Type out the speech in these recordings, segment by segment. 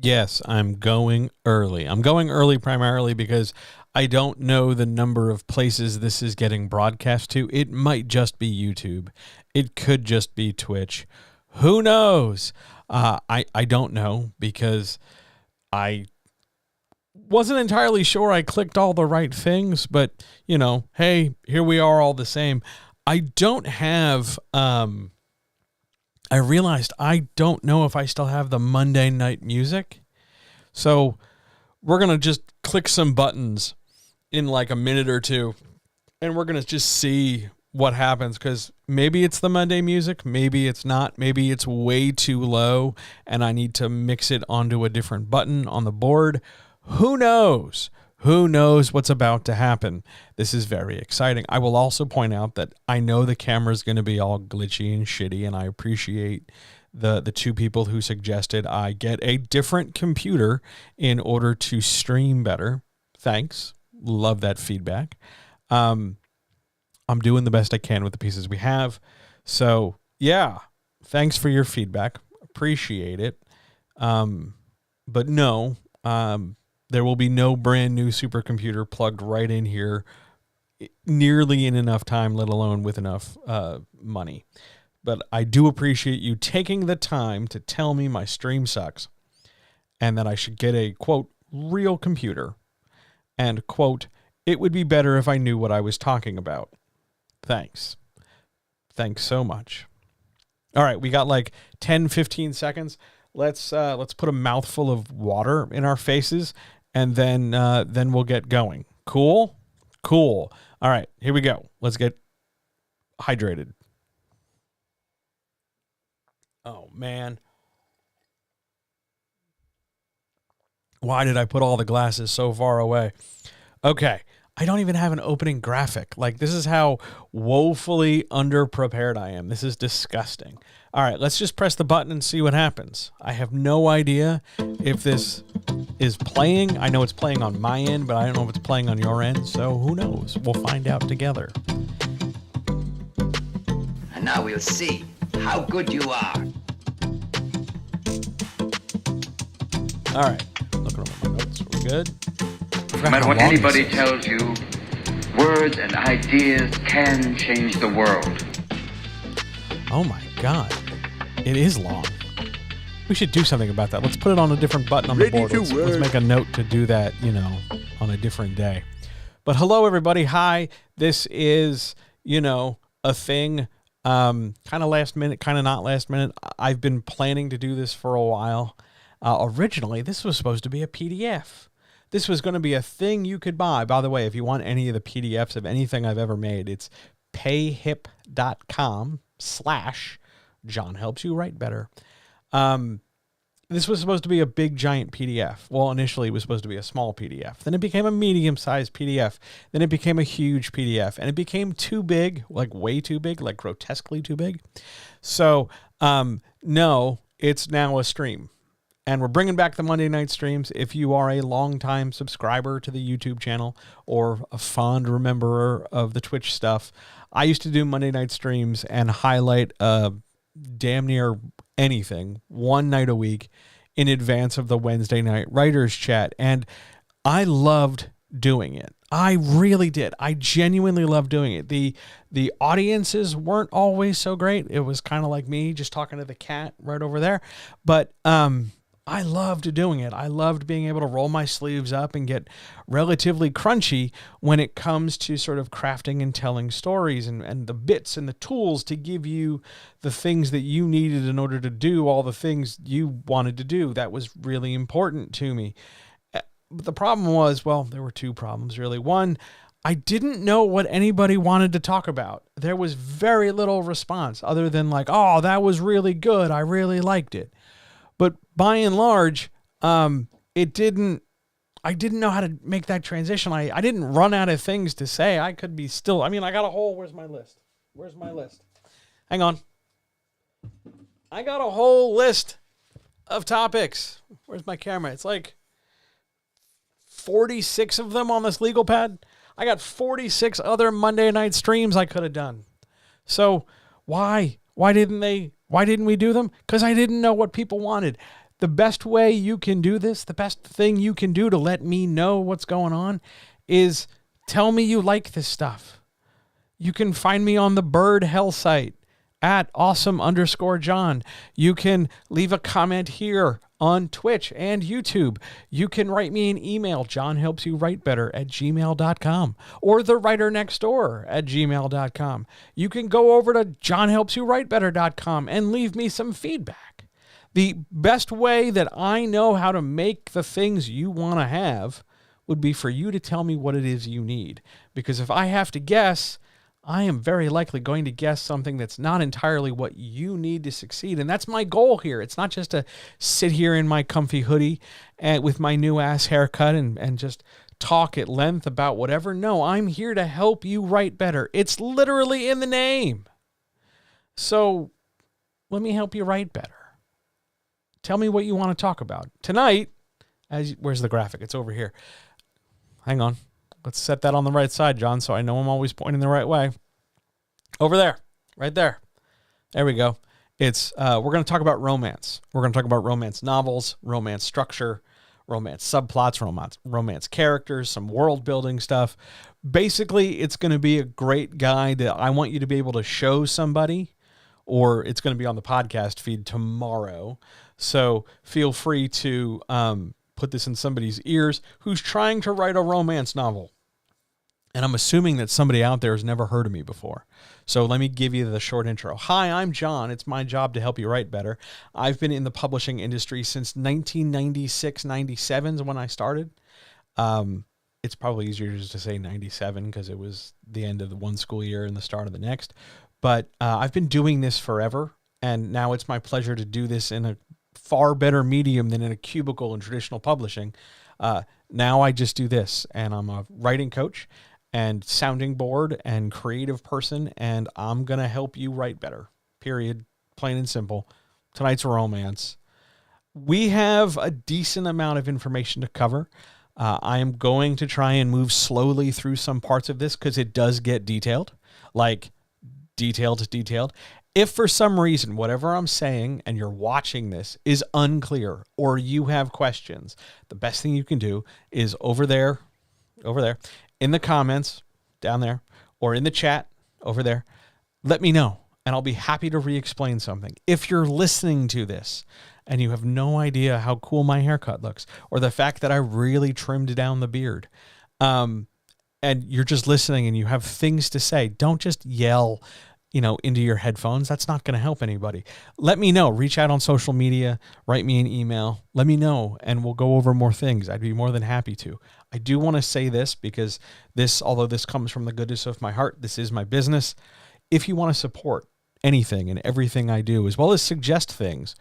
Yes, I'm going early. I'm going early primarily because I don't know the number of places this is getting broadcast to. It might just be YouTube. It could just be Twitch. Who knows? I don't know because I wasn't entirely sure I clicked all the right things, but hey, here we are all the same. I don't have I realized I don't know if I still have the Monday night music. So we're going to just click some buttons in like a minute or two, and we're going to just see what happens, because maybe it's the Monday music, maybe it's not, maybe it's way too low and I need to mix it onto a different button on the board. Who knows? Who knows what's about to happen? This is very exciting. I will also point out that I know the camera is going to be all glitchy and shitty, and I appreciate the two people who suggested I get a different computer in order to stream better. Thanks. Love that feedback. I'm doing the best I can with the pieces we have. So, yeah, thanks for your feedback. Appreciate it. But no, there will be no brand new supercomputer plugged right in here nearly in enough time, let alone with enough money. But I do appreciate you taking the time to tell me my stream sucks and that I should get a, quote, real computer, and, quote, it would be better if I knew what I was talking about. Thanks. Thanks so much. All right, we got like 10, 15 seconds. Let's put a mouthful of water in our faces, and then we'll get going. Cool? Cool. All right, here we go. Let's get hydrated. Oh, man. Why did I put all the glasses so far away? Okay. I don't even have an opening graphic. Like, this is how woefully underprepared I am. This is disgusting. All right, let's just press the button and see what happens. I have no idea if this is playing. I know it's playing on my end, but I don't know if it's playing on your end, so who knows? We'll find out together. And now we'll see how good you are. All right, looking over my notes. We're good. No matter what anybody tells you, words and ideas can change the world. Oh my God. It is long. We should do something about that. Let's put it on a different button on the board. Let's make a note to do that, on a different day. But hello, everybody. Hi. This is, a thing. Kind of last minute, kind of not last minute. I've been planning to do this for a while. Originally, this was supposed to be a PDF. This was going to be a thing you could buy. By the way, if you want any of the PDFs of anything I've ever made, it's payhip.com/John helps you write better. This was supposed to be a big, giant PDF. Well, initially it was supposed to be a small PDF. Then it became a medium-sized PDF. Then it became a huge PDF. And it became too big, like way too big, like grotesquely too big. So, no, it's now a stream. And we're bringing back the Monday night streams. If you are a longtime subscriber to the YouTube channel or a fond rememberer of the Twitch stuff, I used to do Monday night streams and highlight damn near anything one night a week in advance of the Wednesday night writers chat. And I loved doing it. I really did. I genuinely loved doing it. The audiences weren't always so great. It was kind of like me just talking to the cat right over there. But I loved doing it. I loved being able to roll my sleeves up and get relatively crunchy when it comes to sort of crafting and telling stories and the bits and the tools to give you the things that you needed in order to do all the things you wanted to do. That was really important to me. But the problem was, well, there were two problems really. One, I didn't know what anybody wanted to talk about. There was very little response other than like, oh, that was really good. I really liked it. But by and large, I didn't know how to make that transition. I didn't run out of things to say. I could be still. I got a whole. Where's my list? Hang on. I got a whole list of topics. Where's my camera? It's like 46 of them on this legal pad. I got 46 other Monday night streams I could have done. So why didn't we do them? Because I didn't know what people wanted. the best way you can do this, the best thing you can do to let me know what's going on is tell me you like this stuff. You can find me on the Bird Hell site at awesome_John. You can leave a comment here on Twitch and YouTube. You can write me an email, johnhelpsyouwritebetter@gmail.com, or thewriternextdoor@gmail.com. You can go over to johnhelpsyouwritebetter.com and leave me some feedback. The best way that I know how to make the things you want to have would be for you to tell me what it is you need. Because if I have to guess, I am very likely going to guess something that's not entirely what you need to succeed. And that's my goal here. It's not just to sit here in my comfy hoodie and with my new ass haircut and just talk at length about whatever. No, I'm here to help you write better. It's literally in the name. So let me help you write better. Tell me what you want to talk about. Tonight, where's the graphic? It's over here. Hang on. Let's set that on the right side, John, so I know I'm always pointing the right way. Over there. Right there. There we go. It's we're going to talk about romance. We're going to talk about romance novels, romance structure, romance subplots, romance characters, some world building stuff. Basically, it's going to be a great guide that I want you to be able to show somebody, or it's going to be on the podcast feed tomorrow. So feel free to put this in somebody's ears who's trying to write a romance novel. And I'm assuming that somebody out there has never heard of me before. So let me give you the short intro. Hi, I'm John. It's my job to help you write better. I've been in the publishing industry since 1996, 97 is when I started. It's probably easier just to say 97 because it was the end of the one school year and the start of the next. But I've been doing this forever. And now it's my pleasure to do this in a far better medium than in a cubicle in traditional publishing. Now I just do this, and I'm a writing coach and sounding board and creative person, and I'm going to help you write better, period, plain and simple. Tonight's romance. We have a decent amount of information to cover. I am going to try and move slowly through some parts of this because it does get detailed, like detailed. If for some reason, whatever I'm saying and you're watching this is unclear or you have questions, the best thing you can do is over there, in the comments, down there, or in the chat, over there, let me know, and I'll be happy to re-explain something. If you're listening to this and you have no idea how cool my haircut looks, or the fact that I really trimmed down the beard, and you're just listening and you have things to say, don't just yell into your headphones. That's not going to help anybody. Let me know. Reach out on social media. Write me an email. Let me know, and we'll go over more things. I'd be more than happy to. I do want to say this because although this comes from the goodness of my heart, this is my business. If you want to support anything and everything I do, as well as suggest things,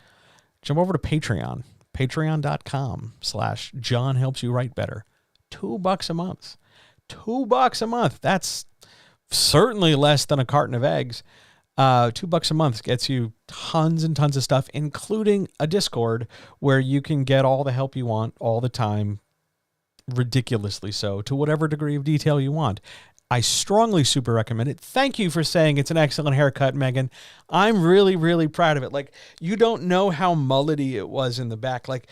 jump over to Patreon. Patreon.com/JohnHelpsYouWriteBetter. $2 a month. $2 a month. That's certainly less than a carton of eggs. $2 a month gets you tons and tons of stuff, including a Discord where you can get all the help you want all the time, ridiculously so, to whatever degree of detail you want. I strongly super recommend it. Thank you for saying it's an excellent haircut, Megan. I'm really, really proud of it. Like, you don't know how mullety it was in the back. Like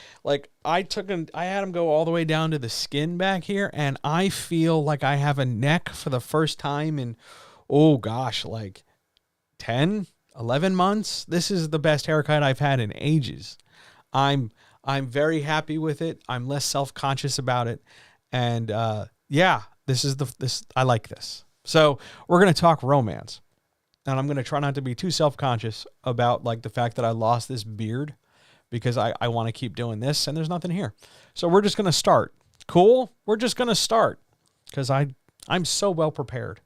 I had him go all the way down to the skin back here, and I feel like I have a neck for the first time in, 10, 11 months. This is the best haircut I've had in ages. I'm very happy with it. I'm less self-conscious about it. And, I like this. So we're going to talk romance, and I'm going to try not to be too self-conscious about the fact that I lost this beard, because I want to keep doing this and there's nothing here. So we're just going to start. Cool. We're just going to start because I'm so well prepared.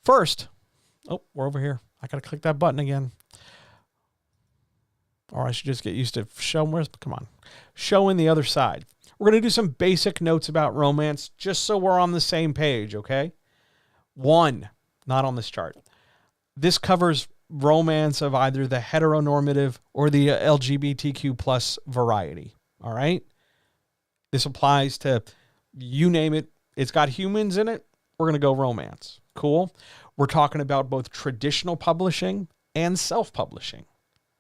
First, we're over here. I got to click that button again. Or I should just get used to showing the other side. We're going to do some basic notes about romance just so we're on the same page, okay? 1, not on this chart. This covers romance of either the heteronormative or the LGBTQ plus variety, all right? This applies to, you name it. It's got humans in it. We're going to go romance. Cool? We're talking about both traditional publishing and self-publishing.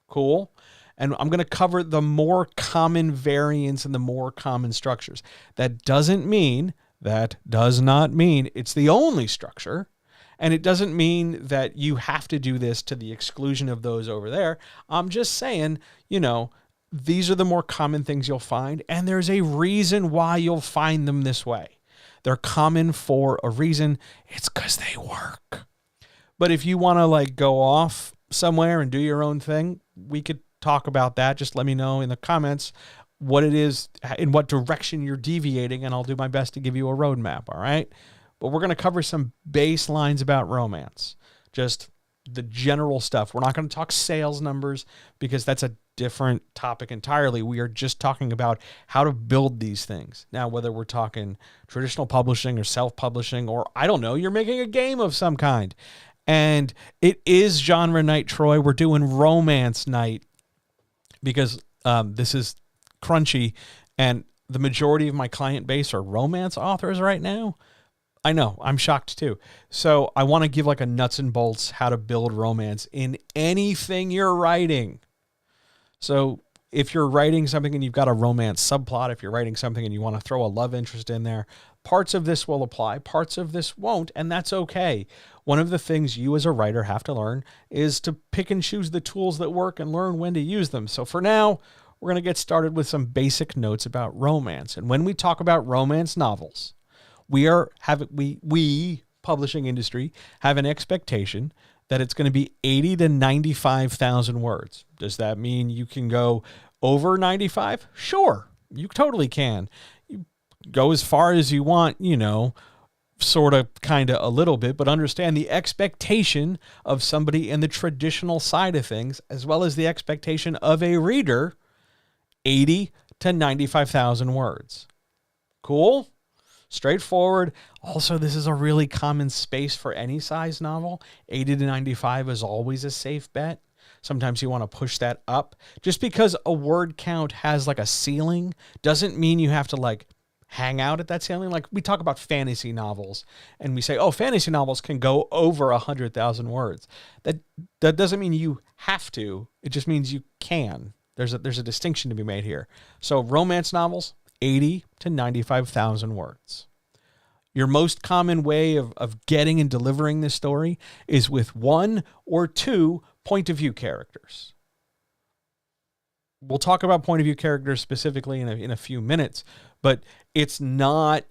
Cool. And I'm going to cover the more common variants and the more common structures. That does not mean it's the only structure. And it doesn't mean that you have to do this to the exclusion of those over there. I'm just saying, these are the more common things you'll find. And there's a reason why you'll find them this way. They're common for a reason. It's because they work. But if you want to go off somewhere and do your own thing, we could talk about that. Just let me know in the comments what it is, in what direction you're deviating, and I'll do my best to give you a roadmap, all right? But we're going to cover some baselines about romance, just the general stuff. We're not going to talk sales numbers because that's a different topic entirely. We are just talking about how to build these things. Now, whether we're talking traditional publishing or self-publishing, or I don't know, you're making a game of some kind. And it is genre night, Troy. We're doing romance night because this is Crunchy, and the majority of my client base are romance authors right now. I know, I'm shocked too. So I want to give a nuts and bolts how to build romance in anything you're writing. So if you're writing something and you've got a romance subplot, if you're writing something and you want to throw a love interest in there, parts of this will apply, parts of this won't, and that's okay. One of the things you as a writer have to learn is to pick and choose the tools that work and learn when to use them. So for now, we're going to get started with some basic notes about romance. And when we talk about romance novels, we publishing industry have an expectation that it's going to be 80 to 95,000 words. Does that mean you can go over 95? Sure, you totally can. You go as far as you want, sort of, kind of, a little bit, but understand the expectation of somebody in the traditional side of things, as well as the expectation of a reader, 80 to 95,000 words. Cool? Straightforward. Also, this is a really common space for any size novel. 80 to 95 is always a safe bet. Sometimes you want to push that up. Just because a word count has a ceiling doesn't mean you have to hang out at that ceiling. We talk about fantasy novels and we say, oh, fantasy novels can go over 100,000 words. That doesn't mean you have to. It just means you can. There's a distinction to be made here. So romance novels, 80 to 95,000 words. Your most common way of getting and delivering this story is with 1 or 2 point of view characters. We'll talk about point of view characters specifically in a few minutes, but it's not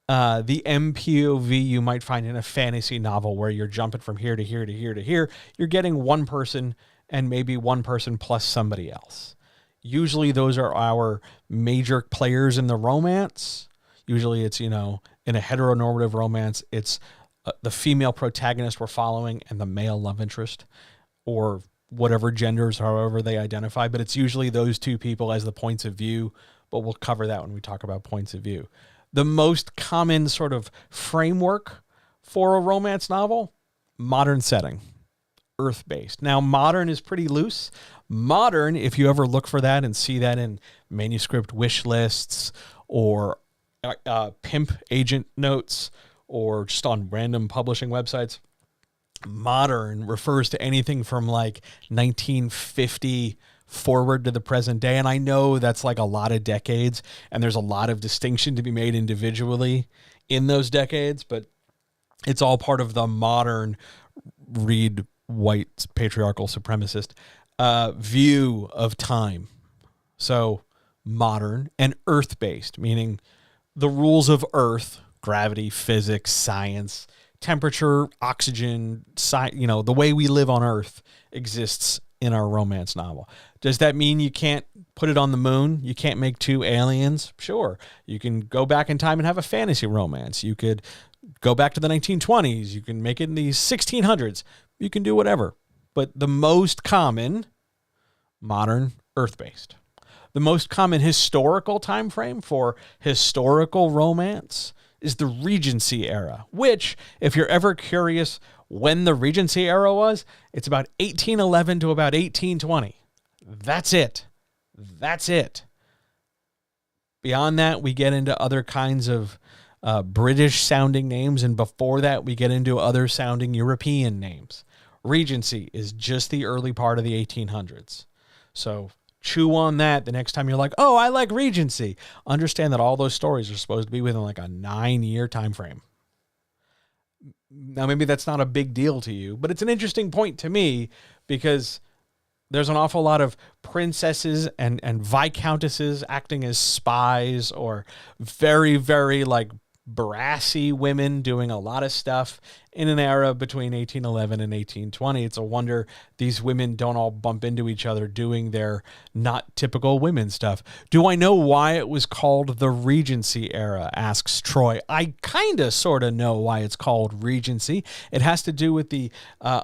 the MPOV you might find in a fantasy novel where you're jumping from here to here to here to here. You're getting one person and maybe one person plus somebody else. Usually those are our major players in the romance. Usually it's, in a heteronormative romance, it's the female protagonist we're following and the male love interest, or whatever genders, however they identify. But it's usually those two people as the points of view, but we'll cover that when we talk about points of view. The most common sort of framework for a romance novel, modern setting, Earth-based. Now, modern is pretty loose. Modern, if you ever look for that and see that in manuscript wish lists or pimp agent notes or just on random publishing websites, modern refers to anything from 1950 forward to the present day. And I know that's a lot of decades and there's a lot of distinction to be made individually in those decades, but it's all part of the modern, read white patriarchal supremacist view of time. So modern and earth-based, meaning the rules of Earth, gravity, physics, science, temperature, oxygen, the way we live on Earth exists in our romance novel. Does that mean you can't put it on the moon? You can't make 2 aliens? Sure. You can go back in time and have a fantasy romance. You could go back to the 1920s. You can make it in the 1600s. You can do whatever. But the most common, modern, Earth-based. The most common historical time frame for historical romance is the Regency era, which, if you're ever curious when the Regency era was, it's about 1811 to about 1820. That's it. That's it. Beyond that, we get into other kinds of British-sounding names, and before that, we get into other-sounding European names. Regency is just the early part of the 1800s. So chew on that the next time you're like, oh, I like Regency. Understand that all those stories are supposed to be within like a 9-year time frame. Now, maybe that's not a big deal to you, but it's an interesting point to me because there's an awful lot of princesses and viscountesses acting as spies, or very, very like brassy women doing a lot of stuff in an era between 1811 and 1820. It's a wonder these women don't all bump into each other doing their not typical women stuff. Do I know why it was called the Regency era, asks Troy. I kind of sort of know why it's called Regency. It has to do with the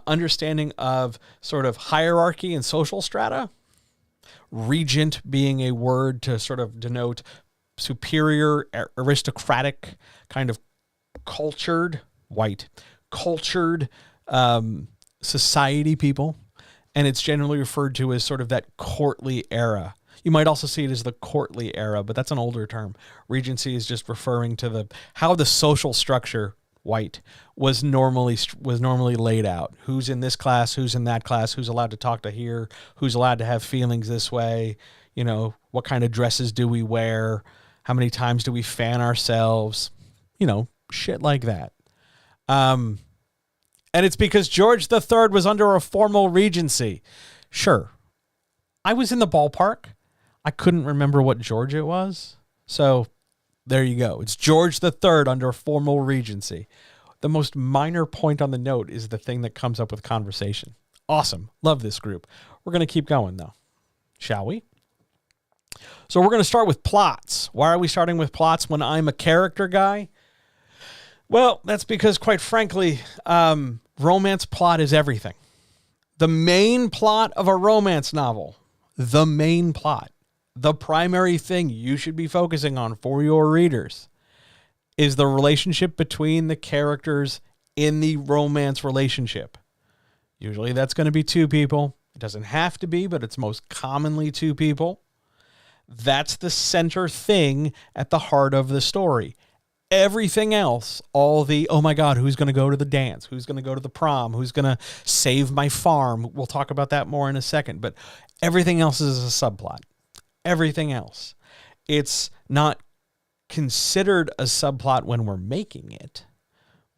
understanding of sort of hierarchy and social strata. Regent being a word to sort of denote superior, aristocratic, kind of cultured, white, cultured society people. And it's generally referred to as sort of that courtly era. You might also see it as the courtly era, but that's an older term. Regency is just referring to how the social structure, white, was normally laid out. Who's in this class, who's in that class, who's allowed to talk to here, who's allowed to have feelings this way, what kind of dresses do we wear, how many times do we fan ourselves, shit like that. And it's because George III was under a formal regency. Sure, I was in the ballpark. I couldn't remember what George it was. So there you go. It's George III under formal regency. The most minor point on the note is the thing that comes up with conversation. Awesome. Love this group. We're going to keep going, though. Shall we? So we're going to start with plots. Why are we starting with plots when I'm a character guy? Well, that's because, quite frankly, romance plot is everything. The main plot of a romance novel, the main plot, the primary thing you should be focusing on for your readers is the relationship between the characters in the romance relationship. Usually that's going to be two people. It doesn't have to be, but it's most commonly two people. That's the center thing at the heart of the story. Everything else, all the, oh my God, who's going to go to the dance? Who's going to go to the prom? Who's going to save my farm? We'll talk about that more in a second. But everything else is a subplot. Everything else. It's not considered a subplot when we're making it.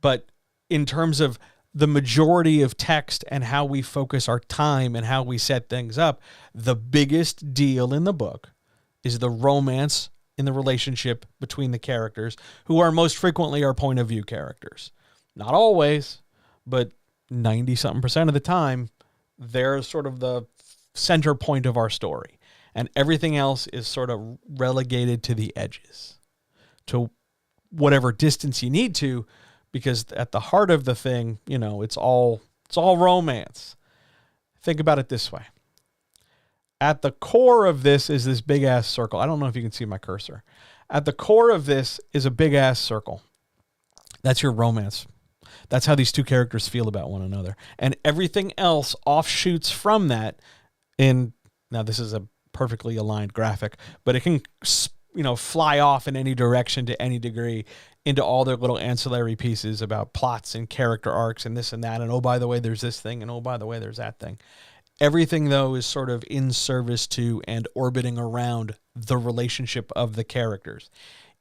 But in terms of the majority of text and how we focus our time and how we set things up, the biggest deal in the book is the romance in the relationship between the characters, who are most frequently our point of view characters. Not always, but 90-something% of the time, they're sort of the center point of our story. And everything else is sort of relegated to the edges, to whatever distance you need to, because at the heart of the thing, it's all romance. Think about it this way. At the core of this is this big ass circle. I don't know if you can see my cursor. At the core of this is a big ass circle. That's your romance. That's how these two characters feel about one another. And everything else offshoots from that now this is a perfectly aligned graphic, but it can, fly off in any direction to any degree into all their little ancillary pieces about plots and character arcs and this and that. And oh, by the way, there's this thing. And oh, by the way, there's that thing. Everything, though, is sort of in service to and orbiting around the relationship of the characters.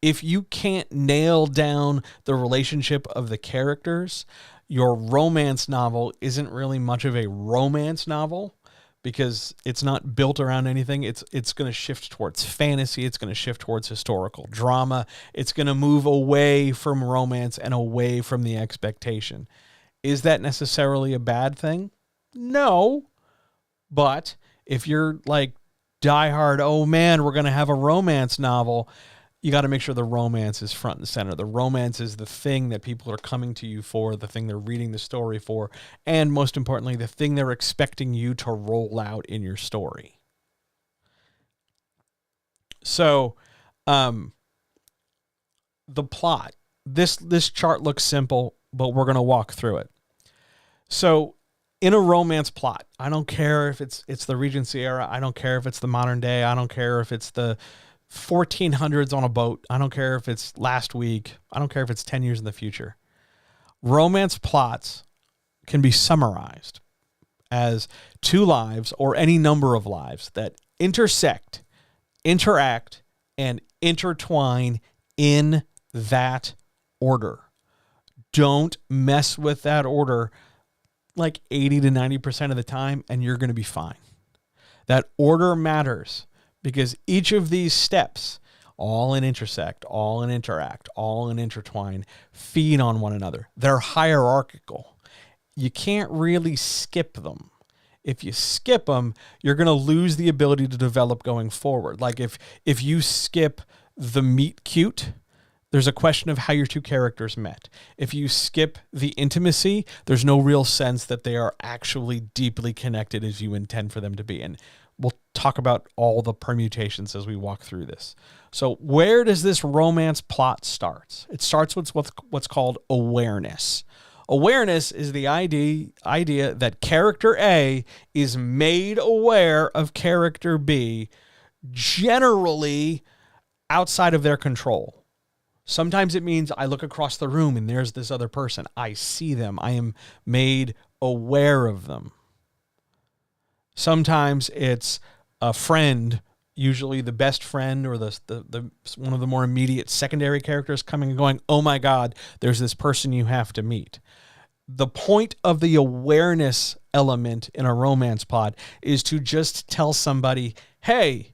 If you can't nail down the relationship of the characters, your romance novel isn't really much of a romance novel, because it's not built around anything. It's going to shift towards fantasy. It's going to shift towards historical drama. It's going to move away from romance and away from the expectation. Is that necessarily a bad thing? No. But if you're like diehard, oh man, we're going to have a romance novel, you got to make sure the romance is front and center. The romance is the thing that people are coming to you for, the thing they're reading the story for, and most importantly, the thing they're expecting you to roll out in your story. So, the plot. This chart looks simple, but we're going to walk through it. So, in a romance plot, I don't care if it's the Regency era. I don't care if it's the modern day. I don't care if it's the 1400s on a boat. I don't care if it's last week. I don't care if it's 10 years in the future. Romance plots can be summarized as two lives or any number of lives that intersect, interact, and intertwine in that order. Don't mess with that order like 80 to 90% of the time, and you're going to be fine. That order matters because each of these steps, all in intersect, all in interact, all in intertwine, feed on one another. They're hierarchical. You can't really skip them. If you skip them, you're going to lose the ability to develop going forward. Like if you skip the meet cute, there's a question of how your two characters met. If you skip the intimacy, there's no real sense that they are actually deeply connected as you intend for them to be. And we'll talk about all the permutations as we walk through this. So where does this romance plot start? It starts with what's called awareness. Awareness is the idea that character A is made aware of character B, generally outside of their control. Sometimes it means I look across the room and there's this other person. I see them. I am made aware of them. Sometimes it's a friend, usually the best friend or the one of the more immediate secondary characters coming and going, oh my God, there's this person you have to meet. The point of the awareness element in a romance plot is to just tell somebody, hey,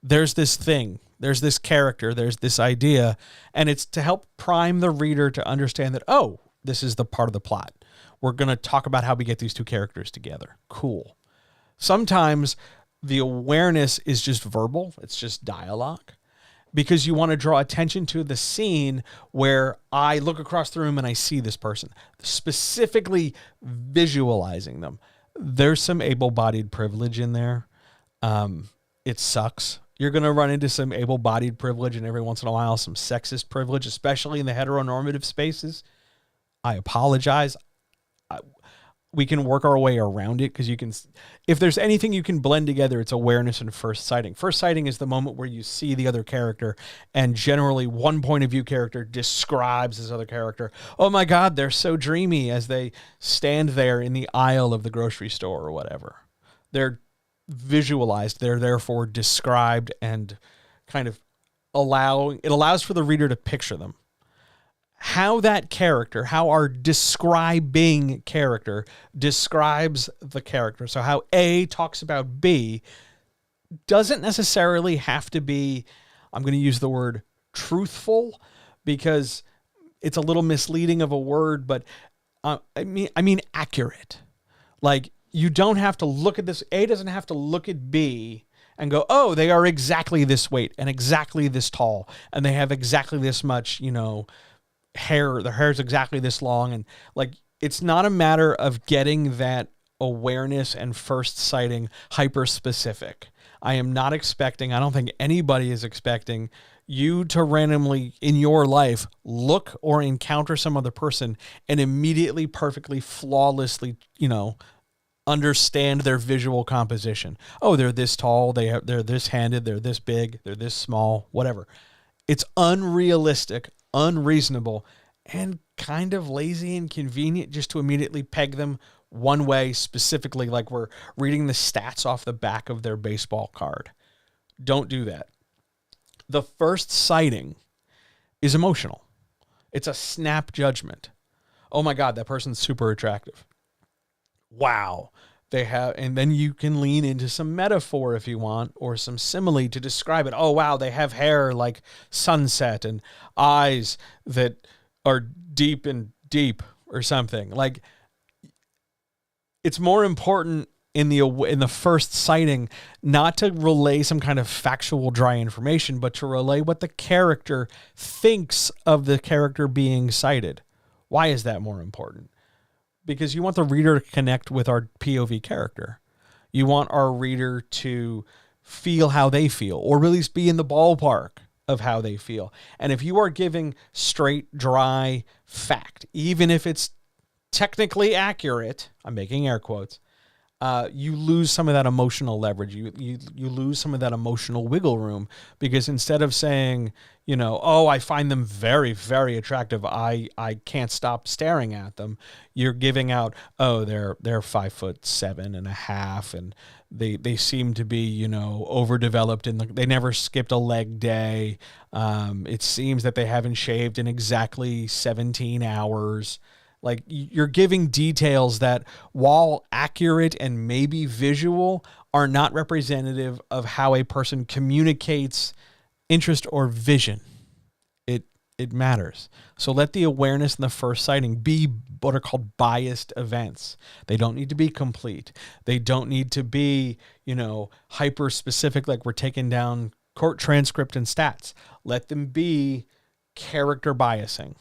there's this thing. There's this character, there's this idea, and it's to help prime the reader to understand that, oh, this is the part of the plot. We're going to talk about how we get these two characters together. Cool. Sometimes the awareness is just verbal. It's just dialogue because you want to draw attention to the scene where I look across the room and I see this person, specifically visualizing them. There's some able-bodied privilege in there. It sucks. You're going to run into some able-bodied privilege and every once in a while some sexist privilege, especially in the heteronormative spaces. I apologize. We can work our way around it because you can, if there's anything you can blend together, it's awareness and first sighting. First sighting is the moment where you see the other character and generally one point of view character describes this other character. Oh my God, they're so dreamy as they stand there in the aisle of the grocery store or whatever. They're visualized, they're therefore described and kind of allows for the reader to picture them. How that character, how our describing character describes the character. So how A talks about B doesn't necessarily have to be, I'm going to use the word truthful because it's a little misleading of a word, but I mean accurate. Like, you don't have to look at this. A doesn't have to look at B and go, oh, they are exactly this weight and exactly this tall. And they have exactly this much, hair. Their hair is exactly this long. And like, it's not a matter of getting that awareness and first sighting hyper specific. I am not expecting, I don't think anybody is expecting you to randomly in your life look or encounter some other person and immediately perfectly, flawlessly, understand their visual composition. Oh, they're this tall, they're this handed, they're this big, they're this small, whatever. It's unrealistic, unreasonable, and kind of lazy and convenient just to immediately peg them one way, specifically like we're reading the stats off the back of their baseball card. Don't do that. The first sighting is emotional. It's a snap judgment. Oh my God, that person's super attractive. Wow, they have, and then you can lean into some metaphor if you want, or some simile to describe it. Oh, wow, they have hair like sunset and eyes that are deep and deep or something. Like, it's more important in the first sighting not to relay some kind of factual dry information, but to relay what the character thinks of the character being sighted. Why is that more important? Because you want the reader to connect with our POV character. You want our reader to feel how they feel, or at least be in the ballpark of how they feel. And if you are giving straight, dry fact, even if it's technically accurate, I'm making air quotes, you lose some of that emotional leverage. You lose some of that emotional wiggle room, because instead of saying, oh, I find them very, very attractive, I can't stop staring at them, you're giving out, oh, they're 5'7.5", and they seem to be, overdeveloped, and they never skipped a leg day. It seems that they haven't shaved in exactly 17 hours. Like, you're giving details that, while accurate and maybe visual, are not representative of how a person communicates interest or vision. It matters. So let the awareness in the first sighting be what are called biased events. They don't need to be complete. They don't need to be, hyper specific, like we're taking down court transcript and stats. Let them be character biasing.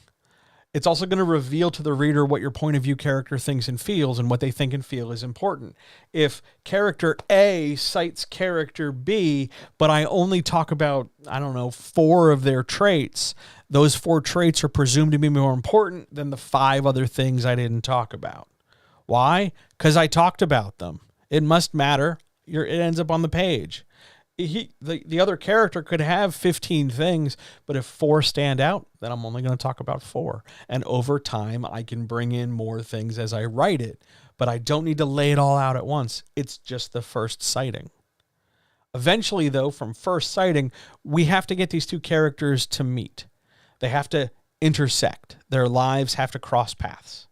It's also going to reveal to the reader what your point of view character thinks and feels, and what they think and feel is important. If character A cites character B, but I only talk about, 4 of their traits, those 4 traits are presumed to be more important than the 5 other things I didn't talk about. Why? Because I talked about them. It must matter. It ends up on the page. The other character could have 15 things, but if 4 stand out, then I'm only going to talk about 4. And over time, I can bring in more things as I write it, but I don't need to lay it all out at once. It's just the first sighting. Eventually, though, from first sighting, we have to get these 2 characters to meet. They have to intersect. Their lives have to cross paths.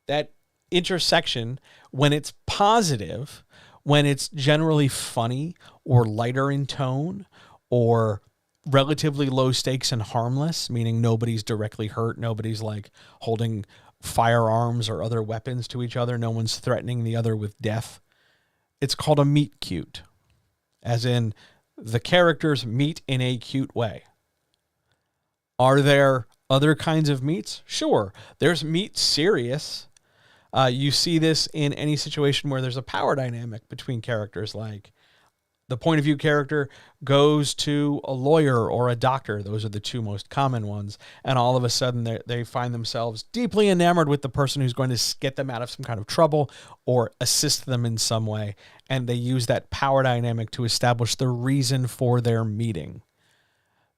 That intersection, when it's positive, when it's generally funny or lighter in tone or relatively low stakes and harmless, meaning nobody's directly hurt, nobody's like holding firearms or other weapons to each other, no one's threatening the other with death, it's called a meet cute, as in the characters meet in a cute way. Are there other kinds of meets? Sure. There's meet serious. You see this in any situation where there's a power dynamic between characters, like the point of view character goes to a lawyer or a doctor. Those are the 2 most common ones. And all of a sudden they find themselves deeply enamored with the person who's going to get them out of some kind of trouble or assist them in some way. And they use that power dynamic to establish the reason for their meeting.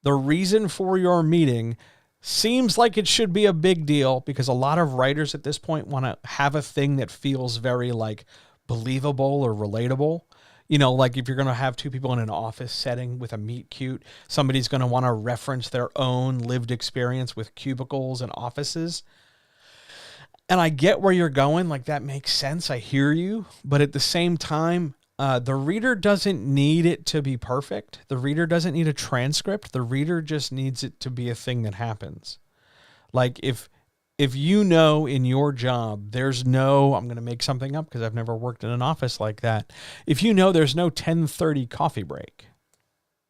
The reason for your meeting seems like it should be a big deal, because a lot of writers at this point want to have a thing that feels very like believable or relatable. Like if you're going to have 2 people in an office setting with a meet cute, somebody's going to want to reference their own lived experience with cubicles and offices. And I get where you're going. Like, that makes sense. I hear you. But at the same time, the reader doesn't need it to be perfect. The reader doesn't need a transcript. The reader just needs it to be a thing that happens. Like if in your job, there's no, I'm going to make something up because I've never worked in an office like that. If there's no 10:30 coffee break,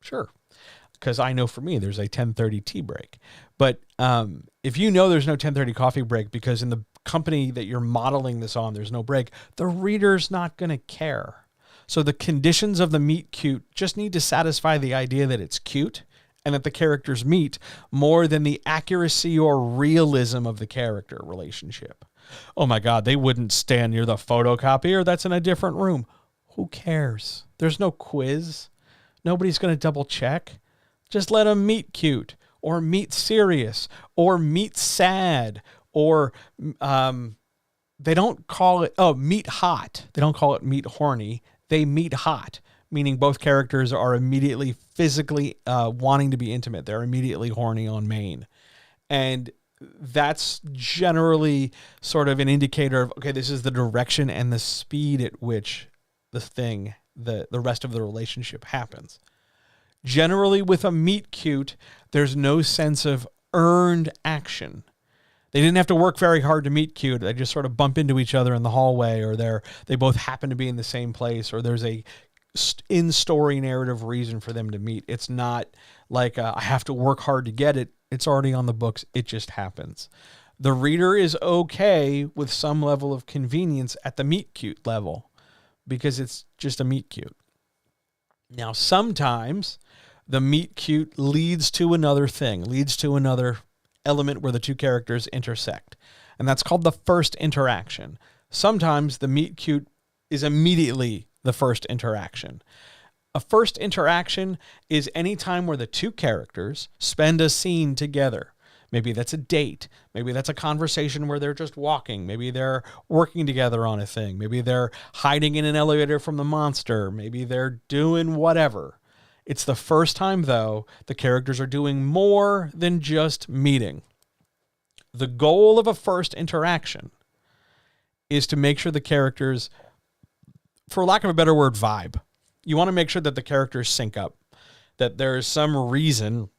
sure. Because I know for me, there's a 10:30 tea break. But if there's no 10:30 coffee break because in the company that you're modeling this on, there's no break, the reader's not going to care. So the conditions of the meet cute just need to satisfy the idea that it's cute and that the characters meet, more than the accuracy or realism of the character relationship. Oh my God, they wouldn't stand near the photocopier. That's in a different room. Who cares? There's no quiz. Nobody's going to double check. Just let them meet cute or meet serious or meet sad, or they don't call it, meet hot. They don't call it meet horny. They meet hot, meaning both characters are immediately physically wanting to be intimate. They're immediately horny on main. And that's generally sort of an indicator of, okay, this is the direction and the speed at which the rest of the relationship happens. Generally, with a meet cute, there's no sense of earned action. They didn't have to work very hard to meet cute. They just sort of bump into each other in the hallway, or they both happen to be in the same place, or there's a in-story narrative reason for them to meet. It's not like I have to work hard to get it. It's already on the books. It just happens. The reader is okay with some level of convenience at the meet cute level because it's just a meet cute. Now, sometimes the meet cute leads to another thing, leads to another element where the 2 characters intersect. And that's called the first interaction. Sometimes the meet cute is immediately the first interaction. A first interaction is any time where the two characters spend a scene together. Maybe that's a date. Maybe that's a conversation where they're just walking. Maybe they're working together on a thing. Maybe they're hiding in an elevator from the monster. Maybe they're doing whatever. It's the first time, though, the characters are doing more than just meeting. The goal of a first interaction is to make sure the characters, for lack of a better word, vibe. You want to make sure that the characters sync up, that there is some reason,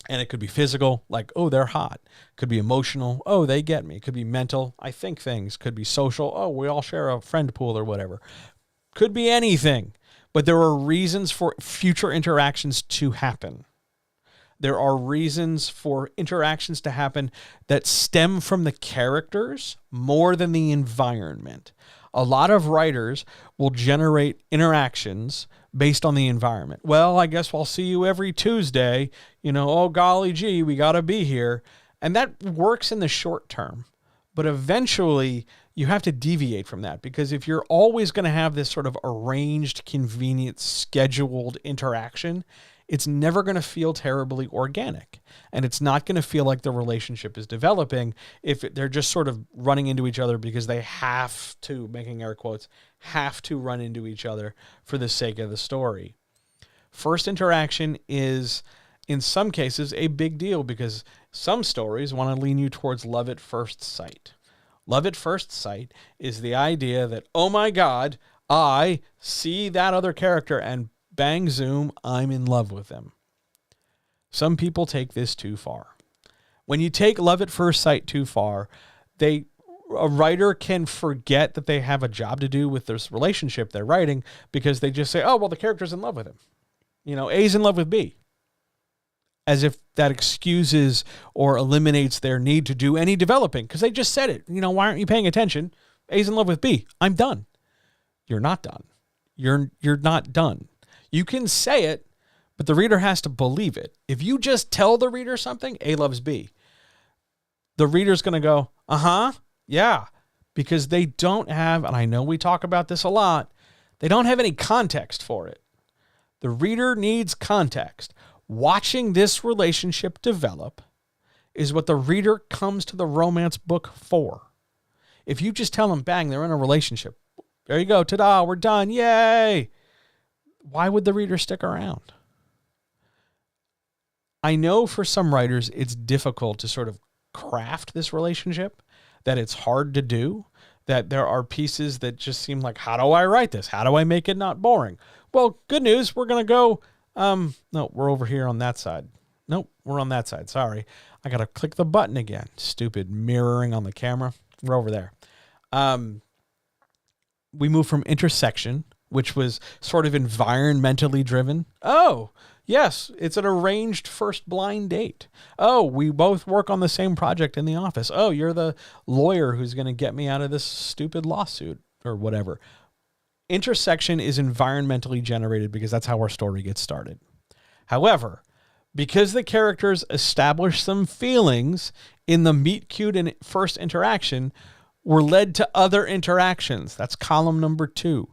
and it could be physical, like, oh, they're hot. Could be emotional, oh, they get me. Could be mental, I think things. Could be social, oh, we all share a friend pool or whatever. Could be anything, but there are reasons for future interactions to happen. There are reasons for interactions to happen that stem from the characters more than the environment. A lot of writers will generate interactions based on the environment. Well, I guess I'll see you every Tuesday. Oh, golly gee, we got to be here. And that works in the short term. But eventually, you have to deviate from that, because if you're always going to have this sort of arranged, convenient, scheduled interaction, it's never going to feel terribly organic. And it's not going to feel like the relationship is developing if they're just sort of running into each other because they have to, making air quotes, have to run into each other for the sake of the story. First interaction is, in some cases, a big deal because some stories want to lean you towards love at first sight. Love at first sight is the idea that, oh my God, I see that other character and bang, zoom, I'm in love with them. Some people take this too far. When you take love at first sight too far, a writer can forget that they have a job to do with this relationship they're writing because they just say, oh, well, the character's in love with him. A's in love with B. As if that excuses or eliminates their need to do any developing because they just said it. Why aren't you paying attention? A's in love with B. I'm done. You're not done. You're not done. You can say it, but the reader has to believe it. If you just tell the reader something, A loves B, the reader's going to go, yeah, because they don't have, and I know we talk about this a lot, they don't have any context for it. The reader needs context. Watching this relationship develop is what the reader comes to the romance book for. If you just tell them, bang, they're in a relationship. There you go. Ta-da, we're done. Yay. Why would the reader stick around? I know for some writers, it's difficult to sort of craft this relationship, that it's hard to do, that there are pieces that just seem like, how do I write this? How do I make it not boring? Well, good news. We're going to go, no, we're over here on that side. Nope, we're on that side. Sorry. I got to click the button again. Stupid mirroring on the camera. We're over there. We move from intersection, which was sort of environmentally driven. Oh, yes, it's an arranged first blind date. Oh, we both work on the same project in the office. Oh, you're the lawyer who's going to get me out of this stupid lawsuit or whatever. Intersection is environmentally generated because that's how our story gets started. However, because the characters establish some feelings in the meet cute and first interaction, we're led to other interactions. That's column number 2.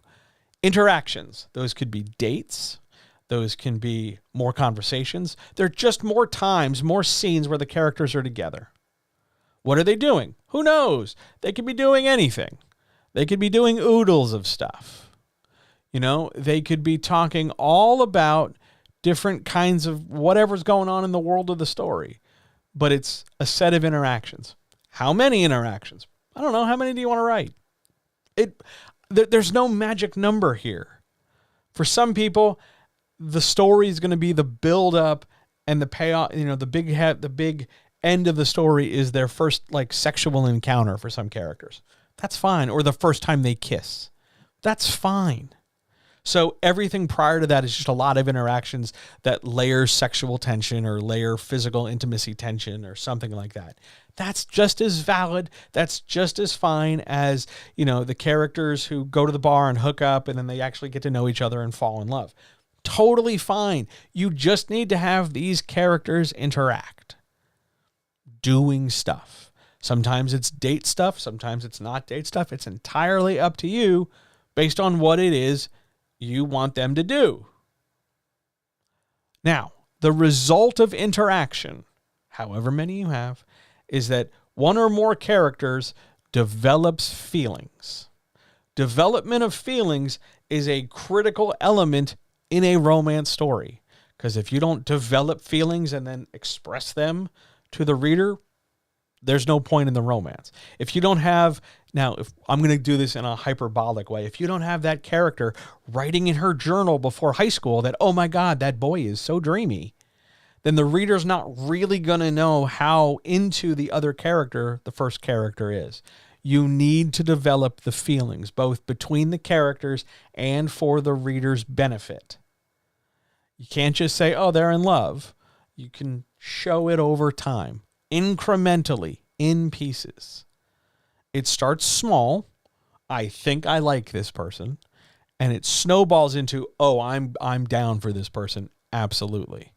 Interactions. Those could be dates. Those can be more conversations. They're just more times, more scenes where the characters are together. What are they doing? Who knows? They could be doing anything. They could be doing oodles of stuff. They could be talking all about different kinds of whatever's going on in the world of the story. But it's a set of interactions. How many interactions? I don't know. How many do you want to write? There's no magic number here. For some people, the story is going to be the build up and the payoff. The big end of the story is their first sexual encounter for some characters. That's fine. Or the first time they kiss. That's fine. So everything prior to that is just a lot of interactions that layer sexual tension or layer physical intimacy tension or something like that. That's just as valid. That's just as fine as, the characters who go to the bar and hook up and then they actually get to know each other and fall in love. Totally fine. You just need to have these characters interact. Doing stuff. Sometimes it's date stuff. Sometimes it's not date stuff. It's entirely up to you. based on what it is you want them to do. Now, the result of interaction, however many you have, is that one or more characters develops feelings. Development of feelings is a critical element in a romance story, because if you don't develop feelings and then express them to the reader, there's no point in the romance. If you don't have, now, if I'm going to do this in a hyperbolic way, if you don't have that character writing in her journal before high school that, oh my God, that boy is so dreamy, then the reader's not really going to know how into the other character the first character is. You need to develop the feelings, both between the characters and for the reader's benefit. You can't just say, oh, they're in love. You can show it over time, incrementally, in pieces. It starts small. I think I like this person. And it snowballs into, oh, I'm down for this person. Absolutely.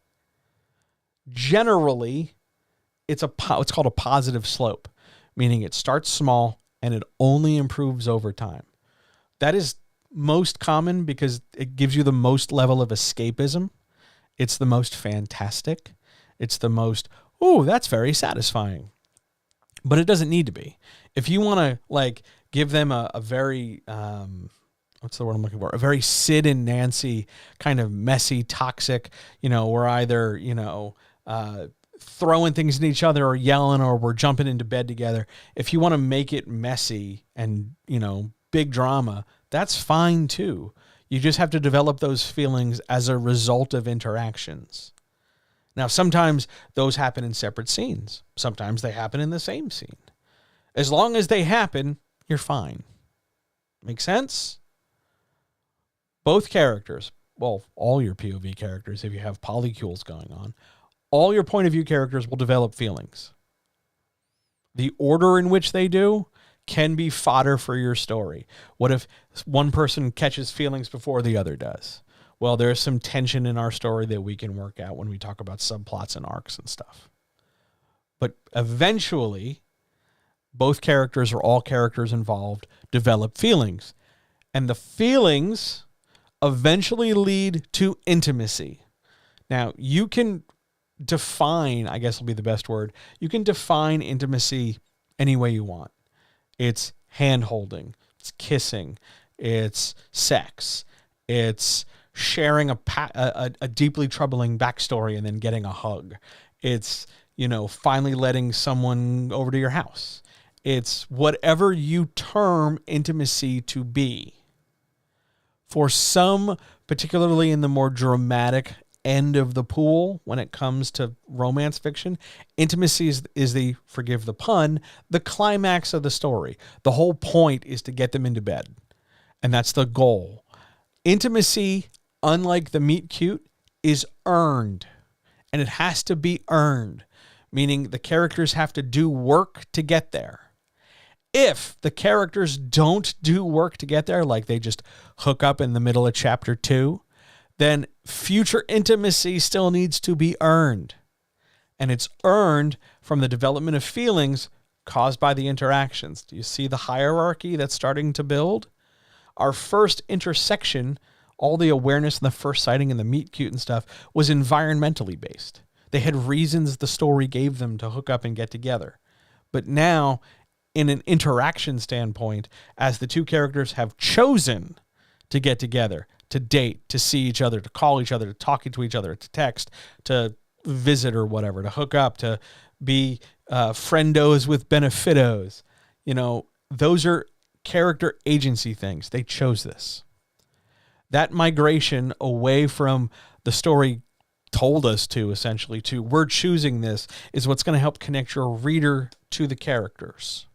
Generally, it's called a positive slope, meaning it starts small and it only improves over time. That is most common because it gives you the most level of escapism. It's the most fantastic. It's the most, ooh, that's very satisfying. But it doesn't need to be. If you want to like give them a very, what's the word I'm looking for? A very Sid and Nancy kind of messy, toxic, we're either, throwing things at each other or yelling or we're jumping into bed together. If you want to make it messy and, big drama, that's fine too. You just have to develop those feelings as a result of interactions. Now, sometimes those happen in separate scenes. Sometimes they happen in the same scene. As long as they happen, you're fine. Make sense? Both characters, well, all your POV characters, if you have polycules going on, all your point of view characters will develop feelings. The order in which they do can be fodder for your story. What if one person catches feelings before the other does? Well, there's some tension in our story that we can work out when we talk about subplots and arcs and stuff. But eventually, both characters or all characters involved develop feelings. And the feelings eventually lead to intimacy. Now, you can define, I guess will be the best word, you can define intimacy any way you want. It's hand-holding, it's kissing, it's sex, it's sharing a deeply troubling backstory and then getting a hug. It's, finally letting someone over to your house. It's whatever you term intimacy to be. For some, particularly in the more dramatic end of the pool when it comes to romance fiction, intimacy is the, forgive the pun, the climax of the story. The whole point is to get them into bed. And that's the goal. Intimacy, unlike the meet cute, is earned. And it has to be earned, meaning the characters have to do work to get there. If the characters don't do work to get there, like they just hook up in the middle of chapter 2, then future intimacy still needs to be earned. And it's earned from the development of feelings caused by the interactions. Do you see the hierarchy that's starting to build? Our first intersection, all the awareness and the first sighting and the meet cute and stuff, was environmentally based. They had reasons the story gave them to hook up and get together. But now, in an interaction standpoint, as the two characters have chosen to get together, to date, to see each other, to call each other, to talk to each other, to text, to visit or whatever, to hook up, to be friendos with benefitos. Those are character agency things. They chose this. That migration away from the story told us to, essentially, to we're choosing this, is what's going to help connect your reader to the characters.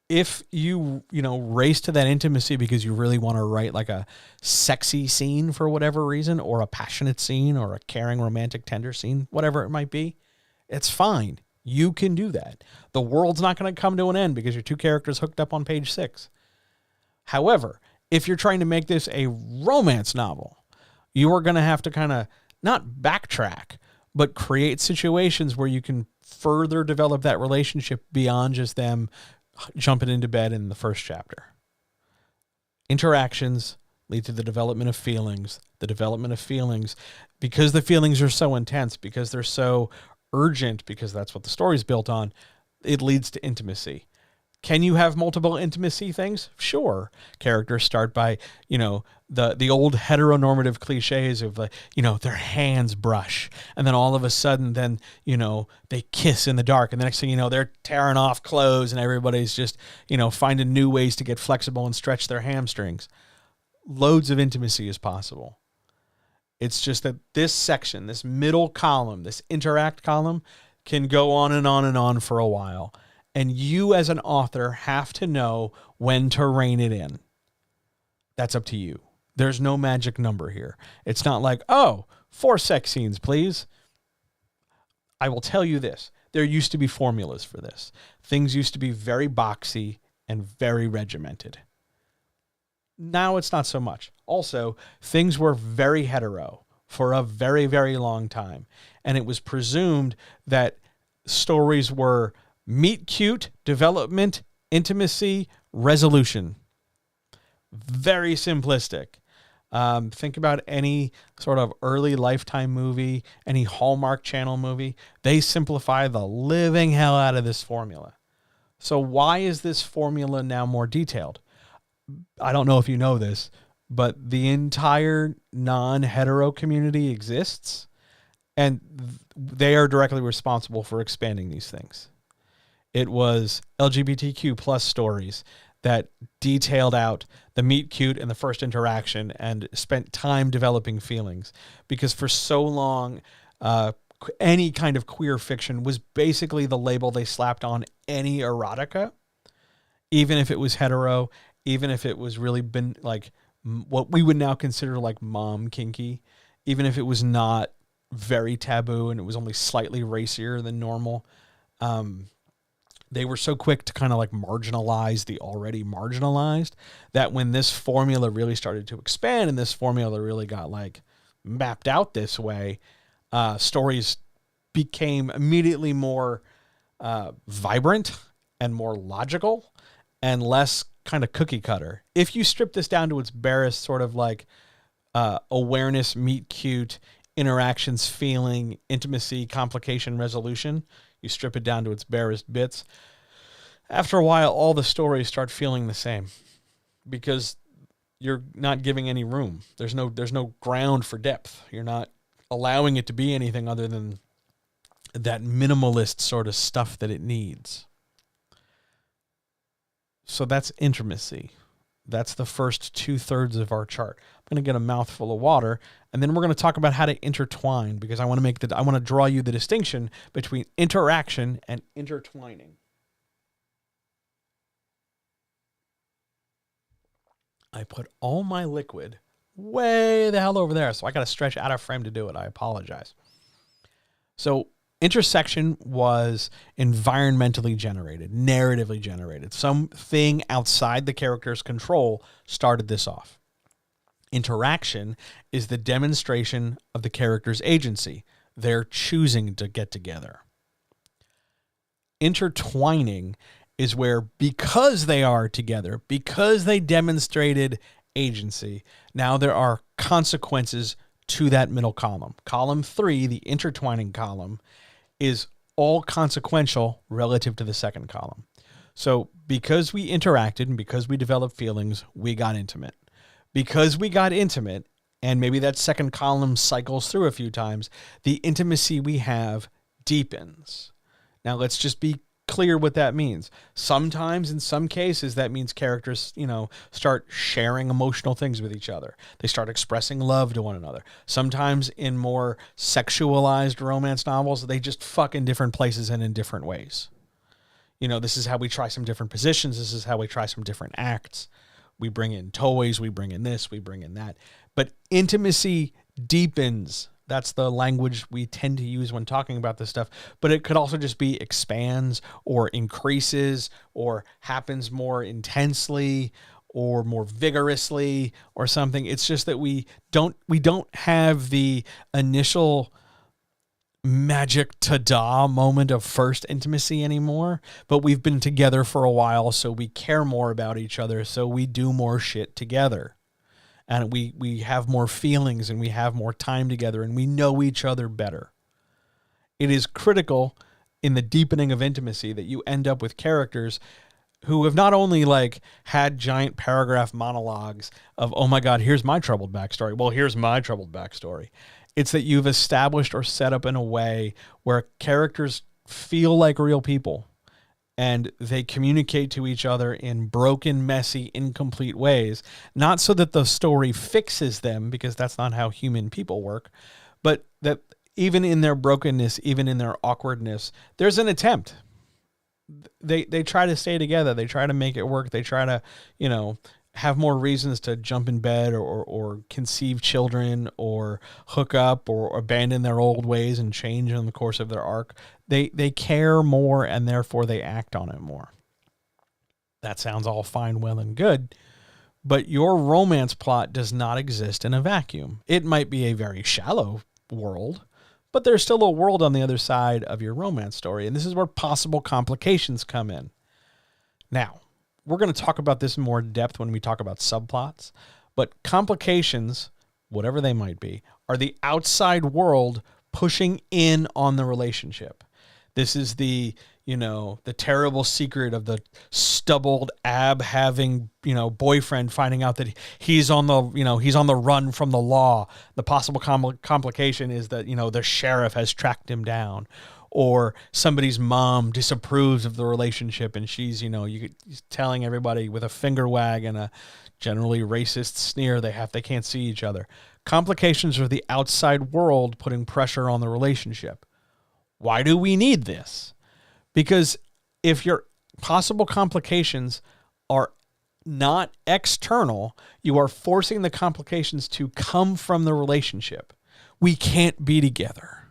If you race to that intimacy because you really want to write like a sexy scene for whatever reason, or a passionate scene, or a caring, romantic, tender scene, whatever it might be, it's fine. You can do that. The world's not going to come to an end because your two characters hooked up on page 6. However, if you're trying to make this a romance novel, you are going to have to kind of not backtrack, but create situations where you can further develop that relationship beyond just them jumping into bed in the first chapter. Interactions lead to the development of feelings. The development of feelings, because the feelings are so intense, because they're so urgent, because that's what the story's built on, it leads to intimacy. Can you have multiple intimacy things? Sure. Characters start by, the old heteronormative cliches of their hands brush. And then all of a sudden, they kiss in the dark. And the next thing you know, they're tearing off clothes and everybody's just, finding new ways to get flexible and stretch their hamstrings. Loads of intimacy is possible. It's just that this section, this middle column, this interact column can go on and on and on for a while. And you as an author have to know when to rein it in. That's up to you. There's no magic number here. It's not like, 4 sex scenes, please. I will tell you this. There used to be formulas for this. Things used to be very boxy and very regimented. Now it's not so much. Also, things were very hetero for a very, very long time. And it was presumed that stories were meet cute, development, intimacy, resolution. Very simplistic. Think about any sort of early Lifetime movie, any Hallmark Channel movie. They simplify the living hell out of this formula. So why is this formula now more detailed? I don't know if you know this, but the entire non-hetero community exists, and they are directly responsible for expanding these things. It was LGBTQ plus stories that detailed out the meet cute and the first interaction and spent time developing feelings, because for so long, any kind of queer fiction was basically the label they slapped on any erotica, even if it was hetero, even if it was really been like what we would now consider like mom kinky, even if it was not very taboo and it was only slightly racier than normal. They were so quick to kind of like marginalize the already marginalized that when this formula really started to expand and this formula really got like mapped out this way, stories became immediately more vibrant and more logical and less kind of cookie cutter. If you strip this down to its barest sort of like awareness, meet cute, interactions, feeling, intimacy, complication, resolution, you strip it down to its barest bits, after a while, all the stories start feeling the same because you're not giving any room. There's no ground for depth. You're not allowing it to be anything other than that minimalist sort of stuff that it needs. So that's intimacy. That's the first 2/3 of our chart. I'm going to get a mouthful of water, and then we're going to talk about how to intertwine, because I want to draw you the distinction between interaction and intertwining. I put all my liquid way the hell over there, so I got to stretch out of frame to do it. I apologize. So intersection was environmentally generated, narratively generated. Something outside the character's control started this off. Interaction is the demonstration of the character's agency. They're choosing to get together. Intertwining is where, because they are together, because they demonstrated agency, now there are consequences to that middle column. Column 3, the intertwining column, is all consequential relative to the second column. So because we interacted and because we developed feelings, we got intimate. Because we got intimate, and maybe that second column cycles through a few times, the intimacy we have deepens. Now let's just be clear what that means. Sometimes, in some cases, that means characters, start sharing emotional things with each other. They start expressing love to one another. Sometimes in more sexualized romance novels, they just fuck in different places and in different ways. This is how we try some different positions. This is how we try some different acts. We bring in toys, we bring in this, we bring in that. But intimacy deepens. That's the language we tend to use when talking about this stuff. But it could also just be expands or increases or happens more intensely or more vigorously or something. It's just that we don't have the initial magic ta-da moment of first intimacy anymore, but we've been together for a while, so we care more about each other, so we do more shit together. And we have more feelings, and we have more time together, and we know each other better. It is critical in the deepening of intimacy that you end up with characters who have not only like had giant paragraph monologues of, oh my God, here's my troubled backstory. Well, here's my troubled backstory. It's that you've established or set up in a way where characters feel like real people and they communicate to each other in broken, messy, incomplete ways. Not so that the story fixes them, because that's not how human people work, but that even in their brokenness, even in their awkwardness, there's an attempt. They try to stay together. They try to make it work. They try to, have more reasons to jump in bed or conceive children or hook up or abandon their old ways and change in the course of their arc. They care more, and therefore they act on it more. That sounds all fine, well, and good, but your romance plot does not exist in a vacuum. It might be a very shallow world, but there's still a world on the other side of your romance story, and this is where possible complications come in. Now, we're going to talk about this in more depth when we talk about subplots, but complications, whatever they might be, are the outside world pushing in on the relationship. This is the terrible secret of the stubbled ab-having, boyfriend finding out that he's on the run from the law. The possible complication is that, the sheriff has tracked him down. Or somebody's mom disapproves of the relationship, and she's, telling everybody with a finger wag and a generally racist sneer they can't see each other. Complications are the outside world putting pressure on the relationship. Why do we need this? Because if your possible complications are not external, you are forcing the complications to come from the relationship. We can't be together.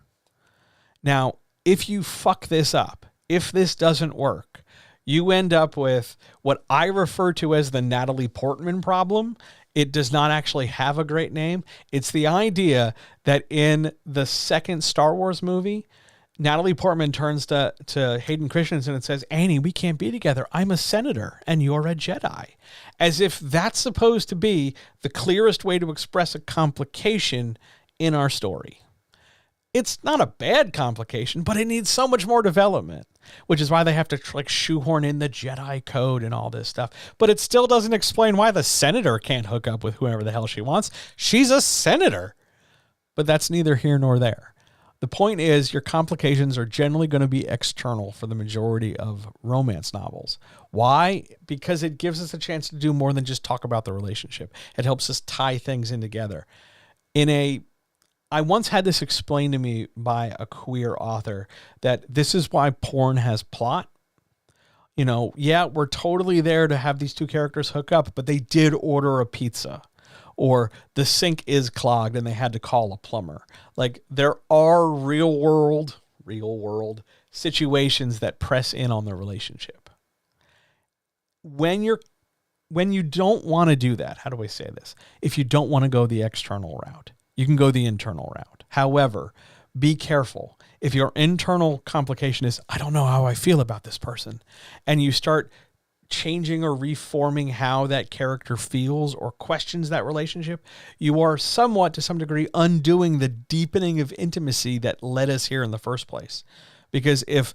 Now, if you fuck this up, if this doesn't work, you end up with what I refer to as the Natalie Portman problem. It does not actually have a great name. It's the idea that in the second Star Wars movie, Natalie Portman turns to Hayden Christensen and says, Annie, we can't be together. I'm a senator and you're a Jedi. As if that's supposed to be the clearest way to express a complication in our story. It's not a bad complication, but it needs so much more development, which is why they have to shoehorn in the Jedi code and all this stuff. But it still doesn't explain why the senator can't hook up with whoever the hell she wants. She's a senator. But that's neither here nor there. The point is, your complications are generally going to be external for the majority of romance novels. Why? Because it gives us a chance to do more than just talk about the relationship. It helps us tie things in together. I once had this explained to me by a queer author that this is why porn has plot. We're totally there to have these two characters hook up, but they did order a pizza. Or the sink is clogged and they had to call a plumber. Like, there are real world situations that press in on the relationship. When you don't want to do that, how do I say this? If you don't want to go the external route, you can go the internal route. However, be careful. If your internal complication is, I don't know how I feel about this person, and you start changing or reforming how that character feels or questions that relationship, you are somewhat, to some degree, undoing the deepening of intimacy that led us here in the first place. Because if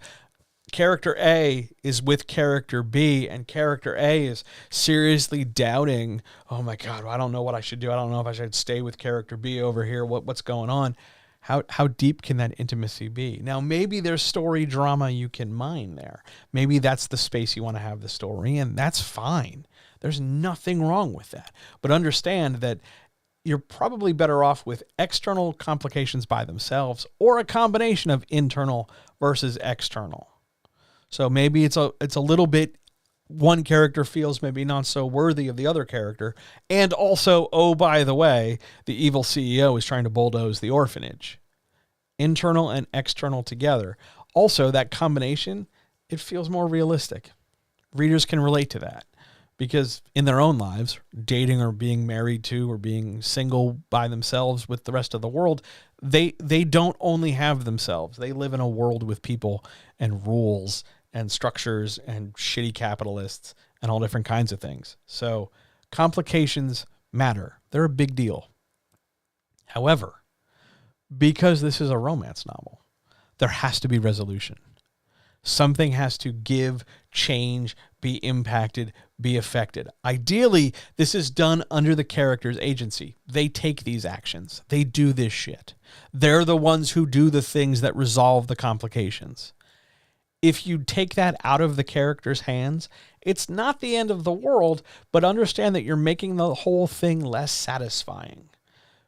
character A is with character B and character A is seriously doubting, oh my God, I don't know what I should do. I don't know if I should stay with character B over here. What's going on? How deep can that intimacy be? Now, maybe there's story drama you can mine there. Maybe that's the space you want to have the story in. That's fine. There's nothing wrong with that. But understand that you're probably better off with external complications by themselves or a combination of internal versus external. So maybe it's a little bit, one character feels maybe not so worthy of the other character. And also, oh, by the way, the evil CEO is trying to bulldoze the orphanage. Internal and external together. Also, that combination, it feels more realistic. Readers can relate to that. because in their own lives, dating or being married to or being single by themselves with the rest of the world, they don't only have themselves. They live in a world with people and rules and structures and shitty capitalists and all different kinds of things. So complications matter. They're a big deal. However, because this is a romance novel, there has to be resolution. Something has to give, change, be impacted, be affected. Ideally, this is done under the character's agency. They take these actions. They do this shit. They're the ones who do the things that resolve the complications. If you take that out of the character's hands, it's not the end of the world, but understand that you're making the whole thing less satisfying.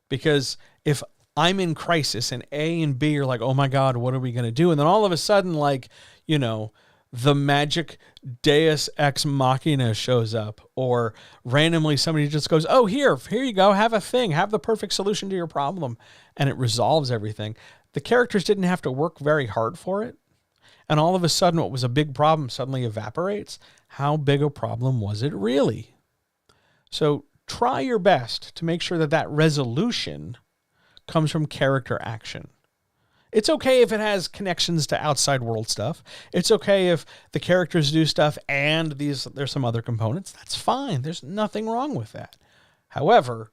Because if I'm in crisis and A and B are like, oh my God, what are we going to do? And then all of a sudden, like, you know, the magic Deus Ex Machina shows up, or randomly somebody just goes, oh, here you go, have a thing, have the perfect solution to your problem, and it resolves everything. The characters didn't have to work very hard for it. And all of a sudden, what was a big problem suddenly evaporates. How big a problem was it really? So try your best to make sure that that resolution comes from character action. It's okay if it has connections to outside world stuff. It's okay if the characters do stuff and there's some other components. That's fine. There's nothing wrong with that. However,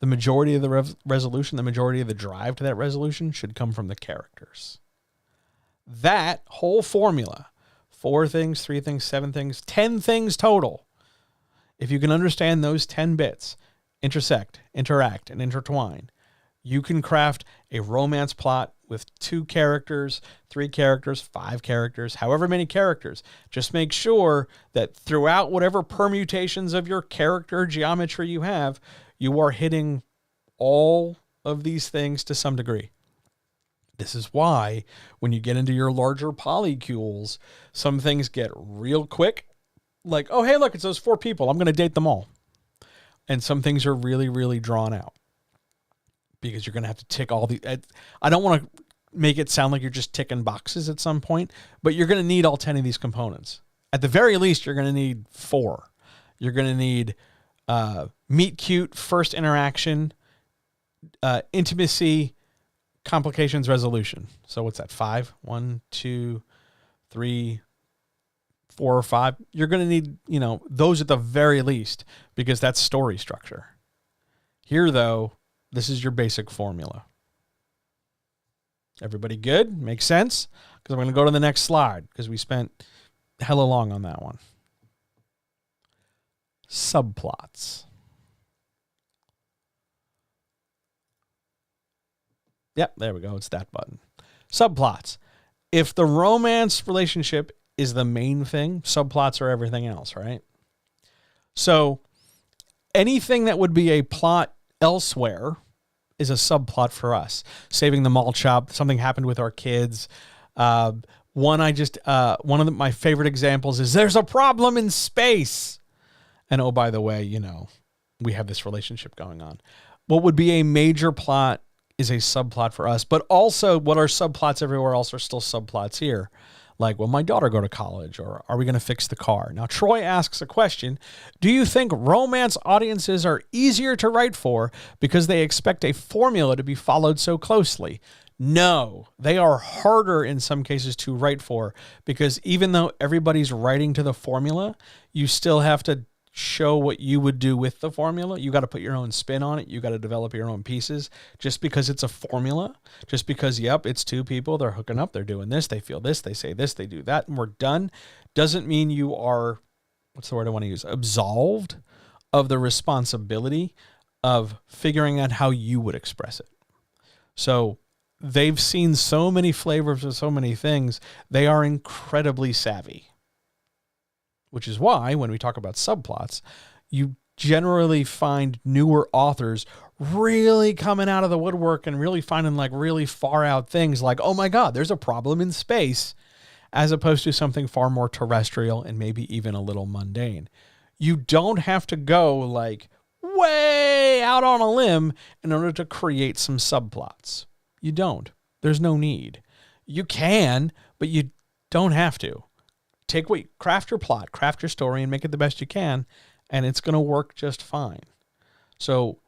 the majority of the resolution, the majority of the drive to that resolution should come from the characters. That whole formula, 4 things, 3 things, 7 things, 10 things total. If you can understand those 10 bits, intersect, interact, and intertwine, you can craft a romance plot with 2 characters, 3 characters, 5 characters, however many characters. Just make sure that throughout whatever permutations of your character geometry you have, you are hitting all of these things to some degree. This is why when you get into your larger polycules, some things get real quick. Like, oh, hey, look, it's those 4 people. I'm going to date them all. And some things are really, really drawn out because you're going to have to tick all the... I don't want to make it sound like you're just ticking boxes at some point, but you're going to need all 10 of these components. At the very least, you're going to need 4. You're going to need meet cute, first interaction, intimacy, complications, resolution. So what's that? 5? 1, 2, 3, 4 or 5. You're going to need, those at the very least, because that's story structure. Here, though, this is your basic formula. Everybody good? Makes sense? Because I'm going to go to the next slide because we spent hella long on that one. Subplots. Yep, there we go. It's that button. Subplots. If the romance relationship is the main thing, subplots are everything else, right? So anything that would be a plot elsewhere is a subplot for us. Saving the mall chop, something happened with our kids. One of my favorite examples is there's a problem in space. And oh, by the way, we have this relationship going on. What would be a major plot is a subplot for us, but also what are subplots everywhere else are still subplots here. Like, will my daughter go to college, or are we going to fix the car? Now, Troy asks a question. Do you think romance audiences are easier to write for because they expect a formula to be followed so closely? No, they are harder in some cases to write for because even though everybody's writing to the formula, you still have to show what you would do with the formula. You got to put your own spin on it. You got to develop your own pieces. Just because it's a formula, just because, yep, it's 2 people, they're hooking up, they're doing this, they feel this, they say this, they do that, and we're done, doesn't mean you are, what's the word I want to use, absolved of the responsibility of figuring out how you would express it. So they've seen so many flavors of so many things. They are incredibly savvy. Which is why when we talk about subplots, you generally find newer authors really coming out of the woodwork and really finding like really far out things like, oh my God, there's a problem in space, as opposed to something far more terrestrial and maybe even a little mundane. You don't have to go like way out on a limb in order to create some subplots. You don't. There's no need. You can, but you don't have to. Craft your plot, craft your story, and make it the best you can, and it's going to work just fine. So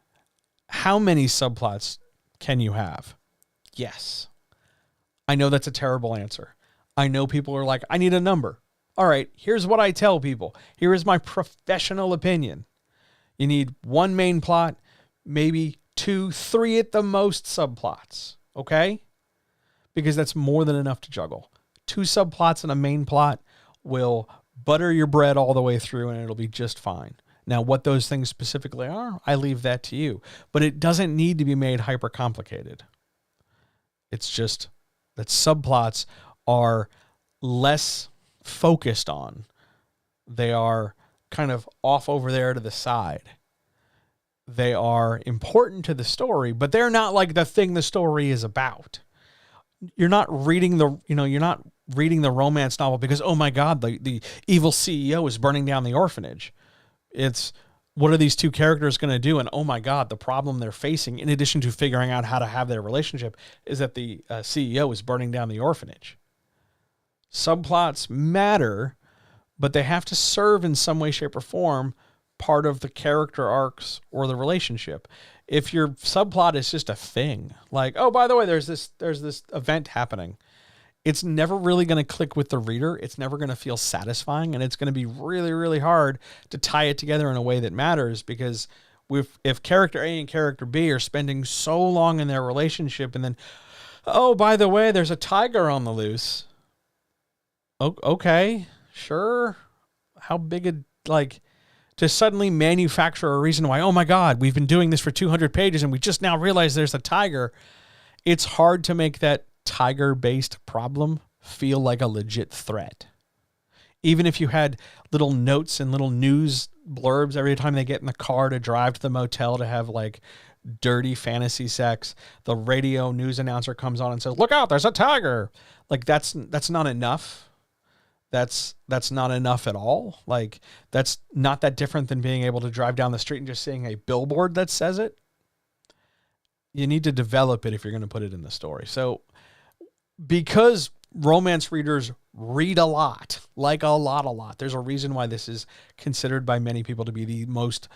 how many subplots can you have? Yes. I know that's a terrible answer. I know people are like, I need a number. All right, here's what I tell people. Here is my professional opinion. You need one main plot, maybe 2, 3 at the most subplots, okay? Because that's more than enough to juggle. 2 subplots and a main plot will butter your bread all the way through, and it'll be just fine. Now, what those things specifically are, I leave that to you. But it doesn't need to be made hyper complicated. It's just that subplots are less focused on. They are kind of off over there to the side. They are important to the story, but they're not like the thing the story is about. You're not reading the romance novel because, oh my God, the evil CEO is burning down the orphanage. It's, what are these 2 characters going to do? And oh my God, the problem they're facing, in addition to figuring out how to have their relationship, is that the CEO is burning down the orphanage. Subplots matter, but they have to serve in some way, shape, or form part of the character arcs or the relationship. If your subplot is just a thing, like, oh, by the way, there's this event happening, it's never really going to click with the reader. It's never going to feel satisfying, and it's going to be really, really hard to tie it together in a way that matters, because if character A and character B are spending so long in their relationship, and then, oh, by the way, there's a tiger on the loose. Okay, sure. How big to suddenly manufacture a reason why, oh my God, we've been doing this for 200 pages and we just now realized there's a tiger. It's hard to make that tiger-based problem feel like a legit threat. Even if you had little notes and little news blurbs every time they get in the car to drive to the motel to have like dirty fantasy sex, the radio news announcer comes on and says, look out, there's a tiger. Like that's not enough. That's not enough at all. Like, that's not that different than being able to drive down the street and just seeing a billboard that says it. You need to develop it if you're going to put it in the story. So because romance readers read a lot, like a lot, there's a reason why this is considered by many people to be the most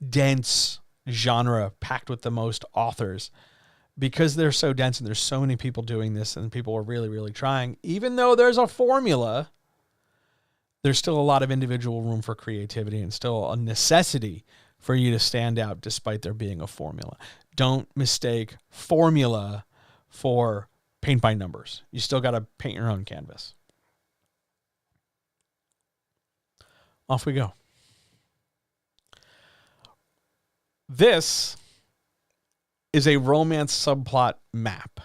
dense genre, packed with the most authors. Because they're so dense and there's so many people doing this and people are really, really trying, even though there's a formula, there's still a lot of individual room for creativity and still a necessity for you to stand out despite there being a formula. Don't mistake formula for paint by numbers. You still got to paint your own canvas. Off we go. This is a romance subplot map.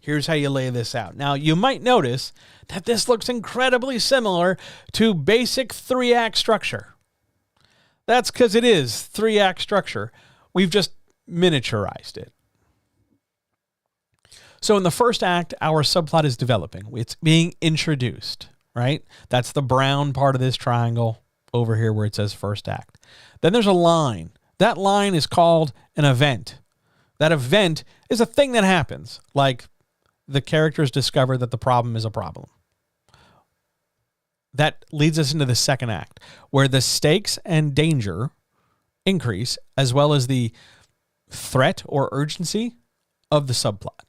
Here's how you lay this out. Now, you might notice that this looks incredibly similar to basic 3-act structure. That's because it is 3-act structure. We've just miniaturized it. So in the first act, our subplot is developing. It's being introduced, right? That's the brown part of this triangle over here where it says first act. Then there's a line. That line is called an event. That event is a thing that happens, like the characters discover that the problem is a problem. That leads us into the second act, where the stakes and danger increase, as well as the threat or urgency of the subplot.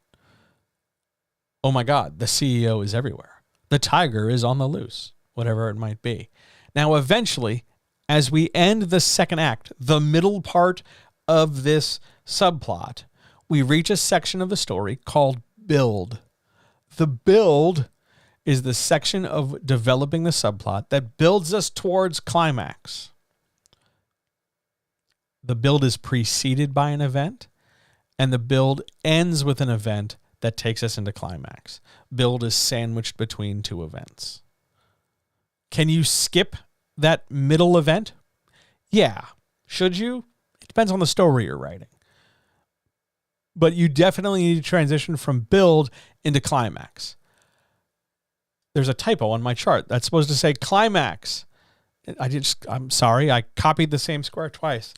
Oh my God, the CEO is everywhere. The tiger is on the loose, whatever it might be. Now, eventually, as we end the second act, the middle part of this subplot, we reach a section of the story called build. The build is the section of developing the subplot that builds us towards climax. The build is preceded by an event, and the build ends with an event that takes us into climax. Build is sandwiched between 2 events. Can you skip that middle event? Yeah. Should you? It depends on the story you're writing. But you definitely need to transition from build into climax. There's a typo on my chart that's supposed to say climax. I'm sorry, I copied the same square twice.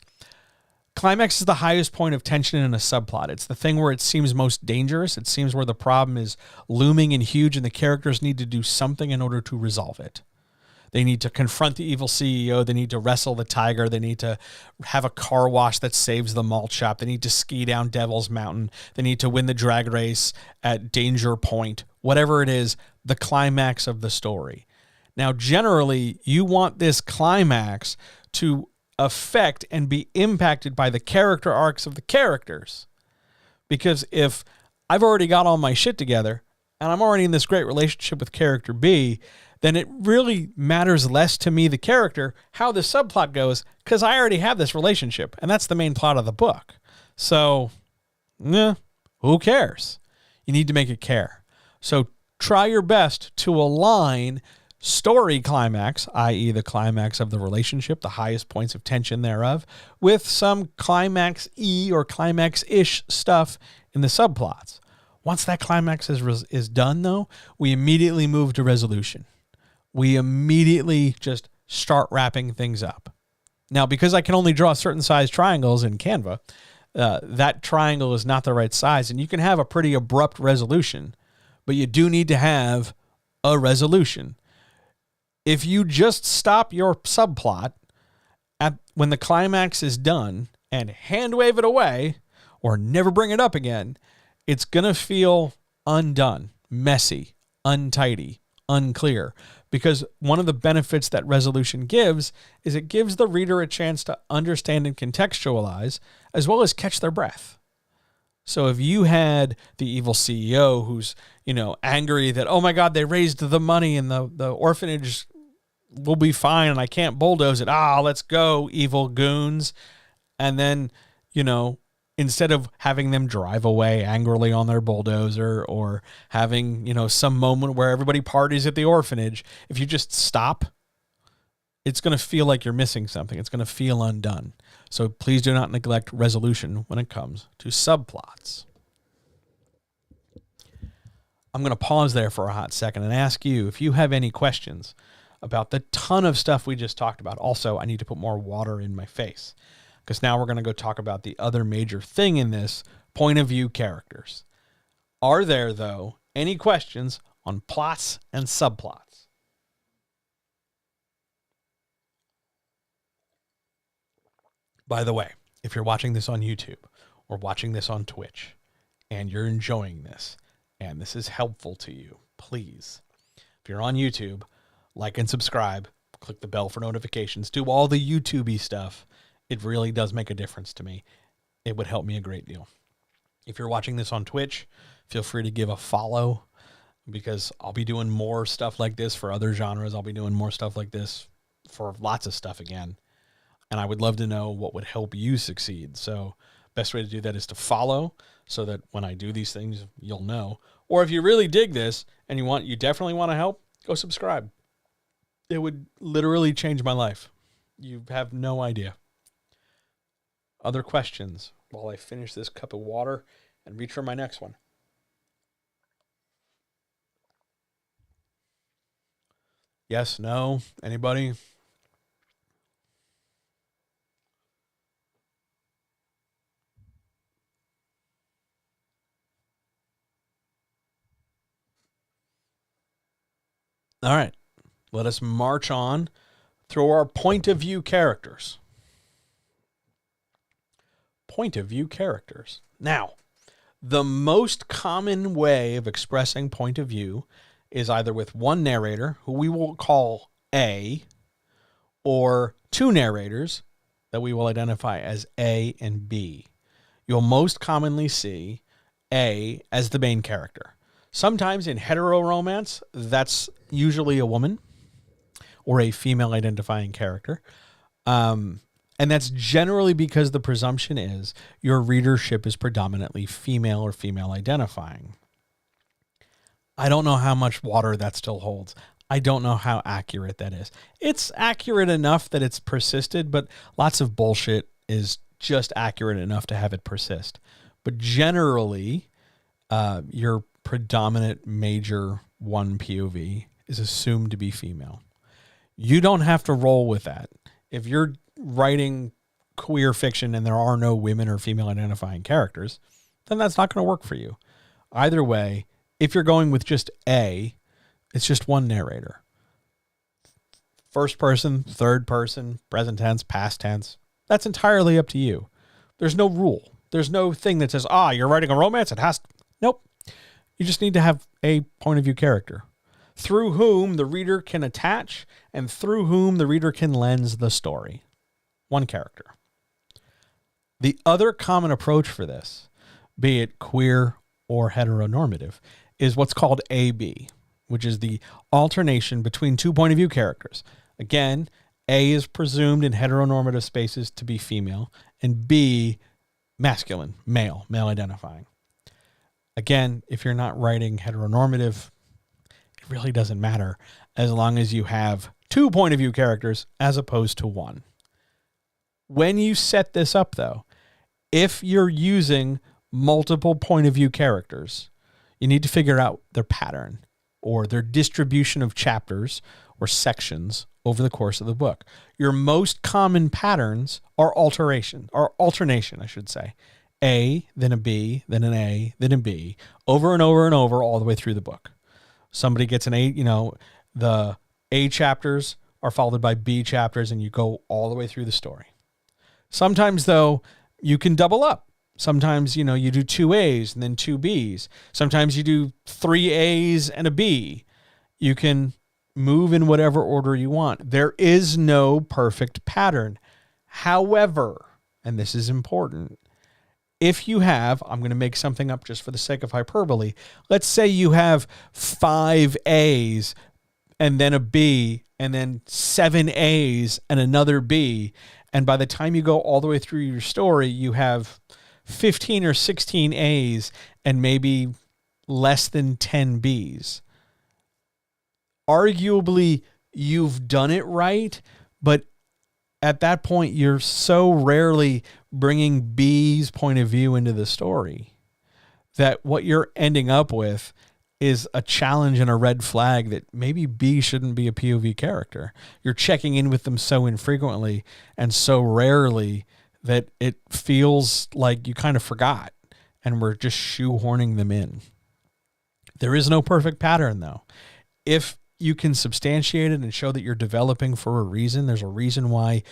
Climax is the highest point of tension in a subplot. It's the thing where it seems most dangerous. It seems where the problem is looming and huge and the characters need to do something in order to resolve it. They need to confront the evil CEO. They need to wrestle the tiger. They need to have a car wash that saves the malt shop. They need to ski down Devil's Mountain. They need to win the drag race at Danger Point. Whatever it is, the climax of the story. Now, generally, you want this climax to affect and be impacted by the character arcs of the characters. Because if I've already got all my shit together and I'm already in this great relationship with character B, then it really matters less to me, the character, how the subplot goes, because I already have this relationship, and that's the main plot of the book. So, who cares? You need to make it care. So try your best to align story climax, i.e. the climax of the relationship, the highest points of tension thereof, with some climax-y or climax-ish stuff in the subplots. Once that climax is done, though, we immediately move to resolution. We immediately just start wrapping things up. Now, because I can only draw certain size triangles in Canva, that triangle is not the right size, and you can have a pretty abrupt resolution, but you do need to have a resolution. If you just stop your subplot when the climax is done and hand wave it away or never bring it up again, it's going to feel undone, messy, untidy, unclear. Because one of the benefits that resolution gives is it gives the reader a chance to understand and contextualize as well as catch their breath. So if you had the evil CEO who's, angry that, oh my God, they raised the money and the orphanage will be fine and I can't bulldoze it. Let's go, evil goons. And then, instead of having them drive away angrily on their bulldozer or having, some moment where everybody parties at the orphanage, if you just stop, it's going to feel like you're missing something. It's going to feel undone. So please do not neglect resolution when it comes to subplots. I'm going to pause there for a hot second and ask you if you have any questions about the ton of stuff we just talked about. Also, I need to put more water in my face because now we're going to go talk about the other major thing in this, point of view characters. Are there, though, any questions on plots and subplots? By the way, if you're watching this on YouTube or watching this on Twitch and you're enjoying this and this is helpful to you, please, if you're on YouTube, like and subscribe, click the bell for notifications, do all the YouTube-y stuff. It really does make a difference to me. It would help me a great deal. If you're watching this on Twitch, feel free to give a follow because I'll be doing more stuff like this for other genres. I'll be doing more stuff like this for lots of stuff again. And I would love to know what would help you succeed. So best way to do that is to follow so that when I do these things, you'll know. Or if you really dig this and you definitely want to help, go subscribe. It would literally change my life. You have no idea. Other questions while I finish this cup of water and reach for my next one? Yes, no, anybody? All right, let us march on through our point of view characters. Point of view characters. Now, the most common way of expressing point of view is either with one narrator, who we will call A, or two narrators that we will identify as A and B. You'll most commonly see A as the main character. Sometimes in hetero romance, that's usually a woman or a female identifying character. And that's generally because the presumption is your readership is predominantly female or female identifying. I don't know how much water that still holds. I don't know how accurate that is. It's accurate enough that it's persisted, but lots of bullshit is just accurate enough to have it persist. But generally, your predominant major one POV is assumed to be female. You don't have to roll with that. If you're writing queer fiction and there are no women or female identifying characters, then that's not going to work for you. Either way, if you're going with just A, it's just one narrator. First person, third person, present tense, past tense. That's entirely up to you. There's no rule. There's no thing that says, you're writing a romance. It has to. Nope. You just need to have a point of view character through whom the reader can attach and through whom the reader can lens the story. One character. The other common approach for this, be it queer or heteronormative, is what's called AB, which is the alternation between two point of view characters. Again, A is presumed in heteronormative spaces to be female, and B, masculine, male identifying. Again, if you're not writing heteronormative, it really doesn't matter as long as you have two point of view characters as opposed to one. When you set this up, though, if you're using multiple point of view characters, you need to figure out their pattern or their distribution of chapters or sections over the course of the book. Your most common patterns are alternation, I should say. A, then a B, then an A, then a B, over and over and over all the way through the book. Somebody gets an A, the A chapters are followed by B chapters, and you go all the way through the story. Sometimes, though, you can double up. Sometimes, you do 2 A's and then 2 B's. Sometimes you do 3 A's and a B. You can move in whatever order you want. There is no perfect pattern. However, and this is important, if you have, I'm going to make something up just for the sake of hyperbole. Let's say you have 5 A's and then a B and then 7 A's and another B. And by the time you go all the way through your story, you have 15 or 16 A's and maybe less than 10 B's. Arguably, you've done it right, but at that point, you're so rarely bringing B's point of view into the story that what you're ending up with is a challenge and a red flag that maybe B shouldn't be a POV character. You're checking in with them so infrequently and so rarely that it feels like you kind of forgot and we're just shoehorning them in. There is no perfect pattern, though. If you can substantiate it and show that you're developing for a reason, there's a reason why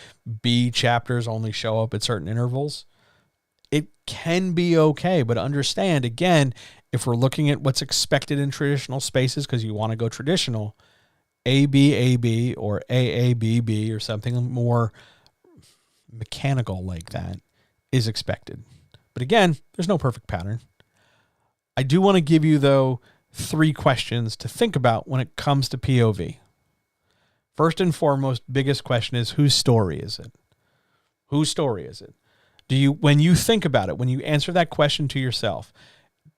B chapters only show up at certain intervals, it can be okay. But understand, again, if we're looking at what's expected in traditional spaces, because you want to go traditional, AB or AABB or something more mechanical like that is expected. But again, there's no perfect pattern. I do want to give you, though, 3 questions to think about when it comes to POV. First and foremost, biggest question is, whose story is it? Whose story is it? When you think about it, when you answer that question to yourself,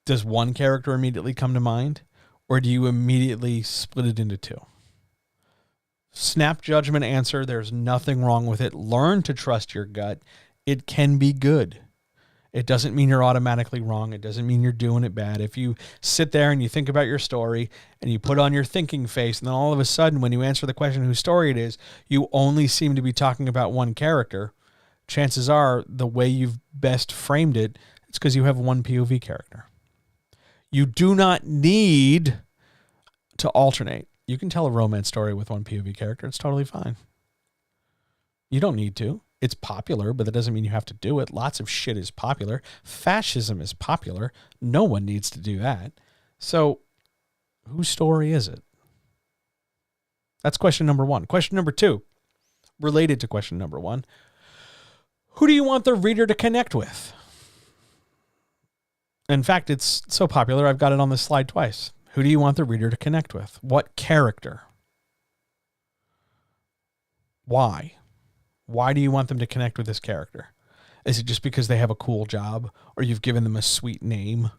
does one character immediately come to mind, or do you immediately split it into 2? Snap judgment answer. There's nothing wrong with it. Learn to trust your gut. It can be good. It doesn't mean you're automatically wrong. It doesn't mean you're doing it bad. If you sit there and you think about your story and you put on your thinking face, and then all of a sudden when you answer the question whose story it is, you only seem to be talking about one character, chances are the way you've best framed it, it's because you have one POV character. You do not need to alternate. You can tell a romance story with one POV character. It's totally fine. You don't need to. It's popular, but that doesn't mean you have to do it. Lots of shit is popular. Fascism is popular. No one needs to do that. So, whose story is it? That's question number 1. Question number 2, related to question number 1. Who do you want the reader to connect with? In fact, it's so popular, I've got it on this slide twice. Who do you want the reader to connect with? What character? Why? Why do you want them to connect with this character? Is it just because they have a cool job or you've given them a sweet name?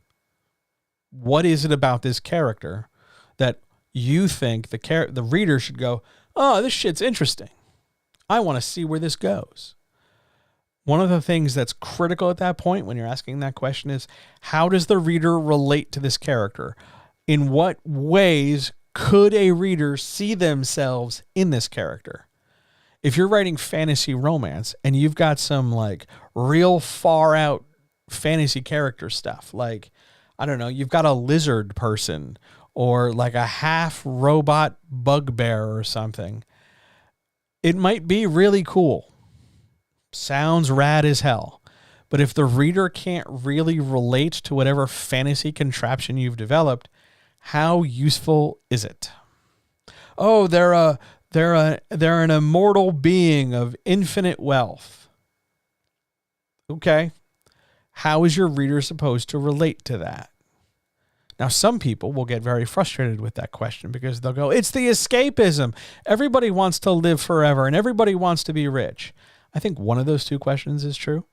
What is it about this character that you think the reader should go, oh, this shit's interesting. I want to see where this goes. One of the things that's critical at that point when you're asking that question is, how does the reader relate to this character? In what ways could a reader see themselves in this character? If you're writing fantasy romance and you've got some like real far out fantasy character stuff, like, I don't know, you've got a lizard person or like a half robot bugbear or something, It might be really cool. Sounds rad as hell. But if the reader can't really relate to whatever fantasy contraption you've developed, how useful is it? Oh, they're an immortal being of infinite wealth. Okay. How is your reader supposed to relate to that? Now, some people will get very frustrated with that question because they'll go, it's the escapism. Everybody wants to live forever and everybody wants to be rich. I think one of those two questions is true.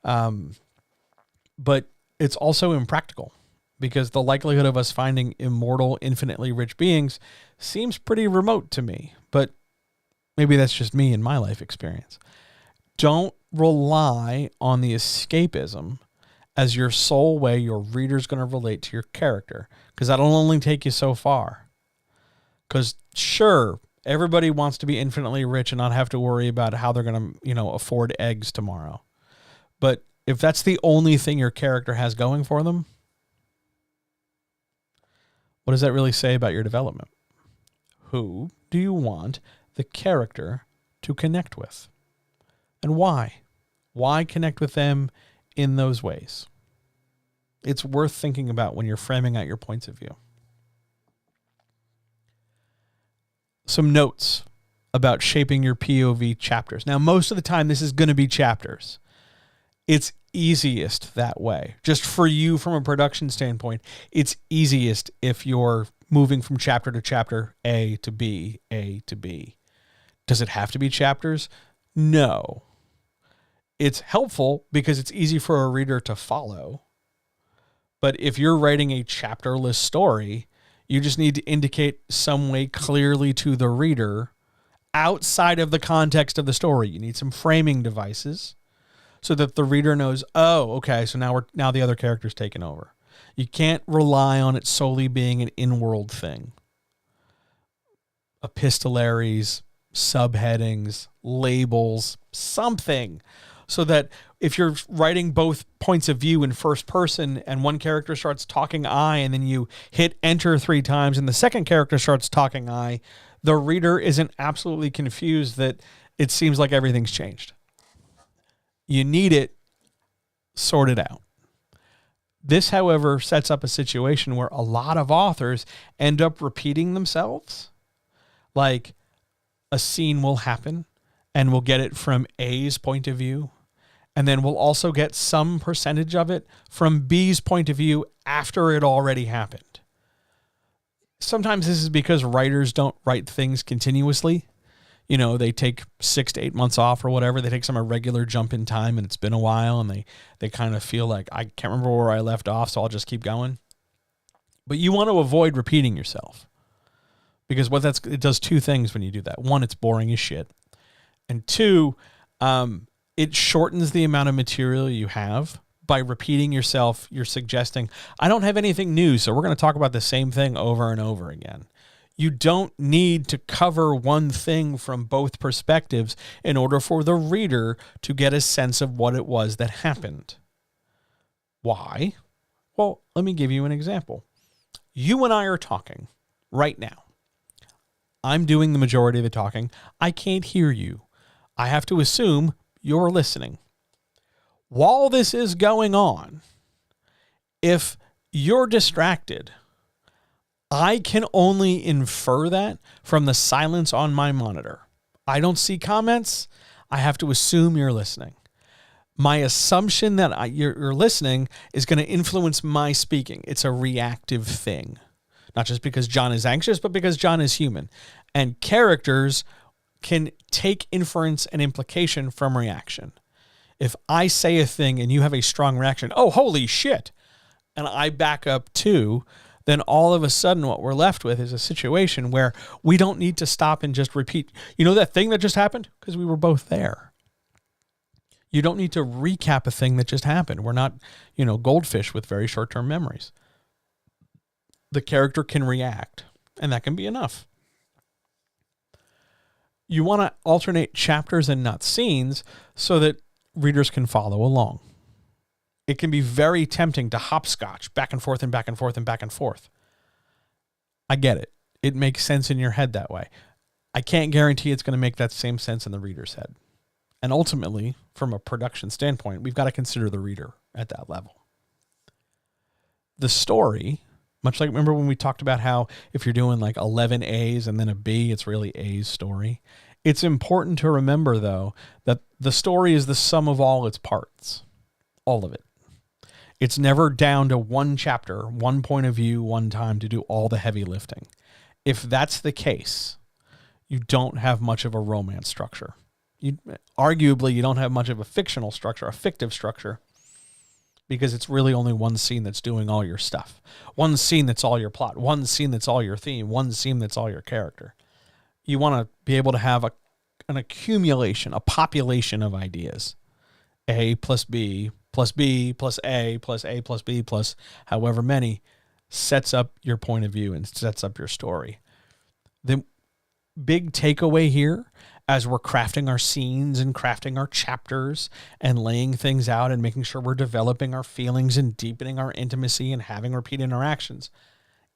But it's also impractical because the likelihood of us finding immortal, infinitely rich beings seems pretty remote to me. But maybe that's just me and my life experience. Don't rely on the escapism as your sole way your reader's going to relate to your character, because that'll only take you so far. Because sure, everybody wants to be infinitely rich and not have to worry about how they're going to, afford eggs tomorrow. But if that's the only thing your character has going for them, what does that really say about your development? Who do you want the character to connect with? And why? Why connect with them in those ways? It's worth thinking about when you're framing out your points of view. Some notes about shaping your POV chapters. Now, most of the time, this is going to be chapters. It's easiest that way. Just for you, from a production standpoint, it's easiest if you're moving from chapter to chapter, A to B, A to B. Does it have to be chapters? No. It's helpful because it's easy for a reader to follow. But if you're writing a chapterless story, you just need to indicate some way clearly to the reader outside of the context of the story. You need some framing devices so that the reader knows, oh, okay, so now the other character's taken over. You can't rely on it solely being an in-world thing. Epistolaries, subheadings, labels, something. So that if you're writing both points of view in first person and one character starts talking I and then you hit enter 3 times and the second character starts talking I, the reader isn't absolutely confused that it seems like everything's changed. You need it sorted out. This, however, sets up a situation where a lot of authors end up repeating themselves. Like a scene will happen and we'll get it from A's point of view. And then we'll also get some percentage of it from B's point of view after it already happened. Sometimes this is because writers don't write things continuously. They take 6 to 8 months off or whatever. They take some irregular jump in time and it's been a while and they kind of feel like, I can't remember where I left off, so I'll just keep going. But you want to avoid repeating yourself because it does 2 things when you do that. 1, it's boring as shit. And 2, it shortens the amount of material you have. By repeating yourself, you're suggesting, I don't have anything new, so we're going to talk about the same thing over and over again. You don't need to cover one thing from both perspectives in order for the reader to get a sense of what it was that happened. Why? Well, let me give you an example. You and I are talking right now. I'm doing the majority of the talking. I can't hear you. I have to assume you're listening. While this is going on, if you're distracted, I can only infer that from the silence on my monitor. I don't see comments. I have to assume you're listening. My assumption that you're listening is going to influence my speaking. It's a reactive thing. Not just because John is anxious, but because John is human. And characters can take inference and implication from reaction. If I say a thing and you have a strong reaction, oh, holy shit, and I back up too, then all of a sudden what we're left with is a situation where we don't need to stop and just repeat, that thing that just happened? Because we were both there. You don't need to recap a thing that just happened. We're not, goldfish with very short-term memories. The character can react, and that can be enough. You want to alternate chapters and not scenes so that readers can follow along. It can be very tempting to hopscotch back and forth and back and forth and back and forth. I get it. It makes sense in your head that way. I can't guarantee it's going to make that same sense in the reader's head. And ultimately, from a production standpoint, we've got to consider the reader at that level. The story, much like, remember when we talked about how if you're doing like 11 A's and then a B, it's really A's story. It's important to remember, though, that the story is the sum of all its parts, all of it. It's never down to one chapter, one point of view, one time to do all the heavy lifting. If that's the case, you don't have much of a romance structure. Arguably, you don't have much of a fictional structure, a fictive structure, because it's really only one scene that's doing all your stuff. One scene that's all your plot. One scene that's all your theme. One scene that's all your character. You want to be able to have an accumulation, a population of ideas. A plus B plus B plus A plus A plus B plus however many sets up your point of view and sets up your story. The big takeaway here, as we're crafting our scenes and crafting our chapters and laying things out and making sure we're developing our feelings and deepening our intimacy and having repeat interactions,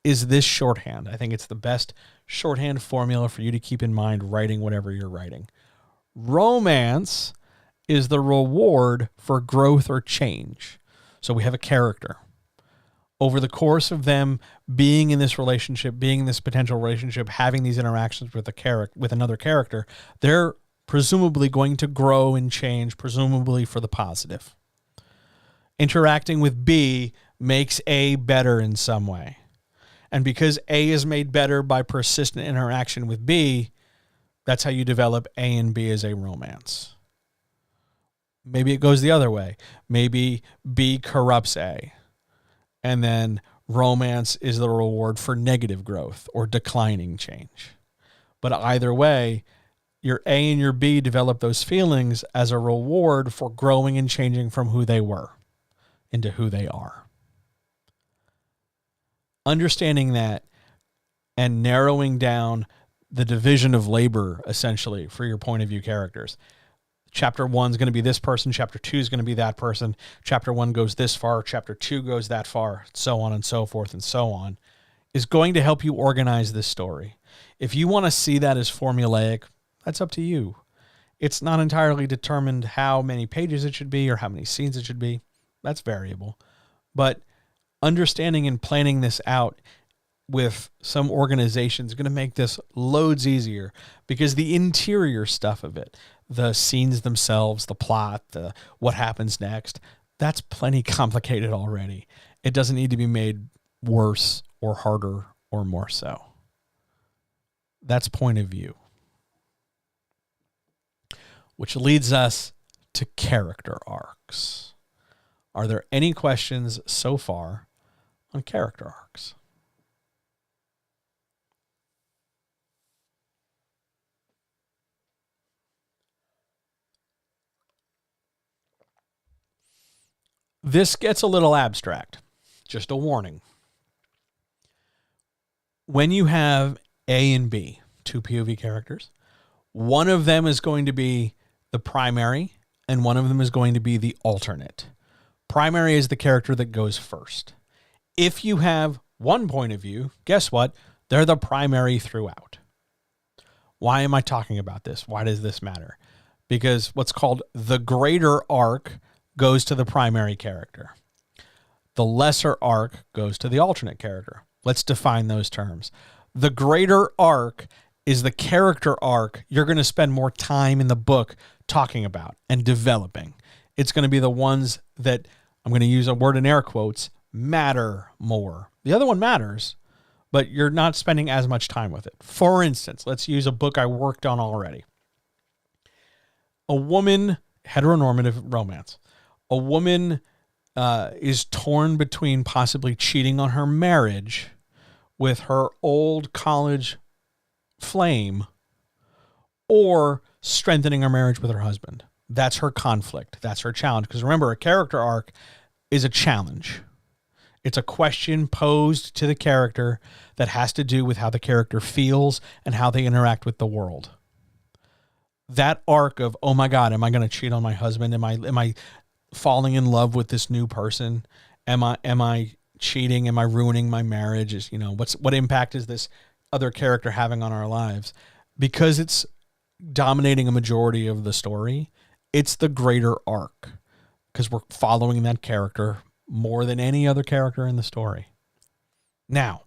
is this shorthand. I think it's the best shorthand formula for you to keep in mind writing whatever you're writing. Romance is the reward for growth or change. So we have a character. Over the course of them being in this relationship, being in this potential relationship, having these interactions with another character, they're presumably going to grow and change, presumably for the positive. Interacting with B makes A better in some way. And because A is made better by persistent interaction with B, that's how you develop A and B as a romance. Maybe it goes the other way. Maybe B corrupts A. And then romance is the reward for negative growth or declining change. But either way, your A and your B develop those feelings as a reward for growing and changing from who they were into who they are. Understanding that and narrowing down the division of labor, essentially, for your point of view characters. Chapter 1 is going to be this person. Chapter 2 is going to be that person. Chapter 1 goes this far. Chapter 2 goes that far, so on and so forth and so on, is going to help you organize this story. If you want to see that as formulaic, that's up to you. It's not entirely determined how many pages it should be or how many scenes it should be. That's variable. But understanding and planning this out with some organization is going to make this loads easier, because the interior stuff of it, the scenes themselves, the plot, the what happens next, that's plenty complicated already. It doesn't need to be made worse or harder or more so. That's point of view. Which leads us to character arcs. Are there any questions so far on character arcs? This gets a little abstract. Just a warning. When you have A and B, two POV characters, one of them is going to be the primary and one of them is going to be the alternate. Primary is the character that goes first. If you have one point of view, guess what? They're the primary throughout. Why am I talking about this? Why does this matter? Because what's called the greater arc goes to the primary character. The lesser arc goes to the alternate character. Let's define those terms. The greater arc is the character arc you're going to spend more time in the book talking about and developing. It's going to be the ones that, I'm going to use a word in air quotes, matter more. The other one matters, but you're not spending as much time with it. For instance, let's use a book I worked on already. A woman, heteronormative romance. A woman is torn between possibly cheating on her marriage with her old college flame or strengthening her marriage with her husband. That's her conflict. That's her challenge. Because remember, a character arc is a challenge. It's a question posed to the character that has to do with how the character feels and how they interact with the world. That arc of, oh my God, am I going to cheat on my husband? Am I falling in love with this new person? Am I cheating? Am I ruining my marriage? What impact is this other character having on our lives? because it's dominating a majority of the story, it's the greater arc because we're following that character more than any other character in the story. Now,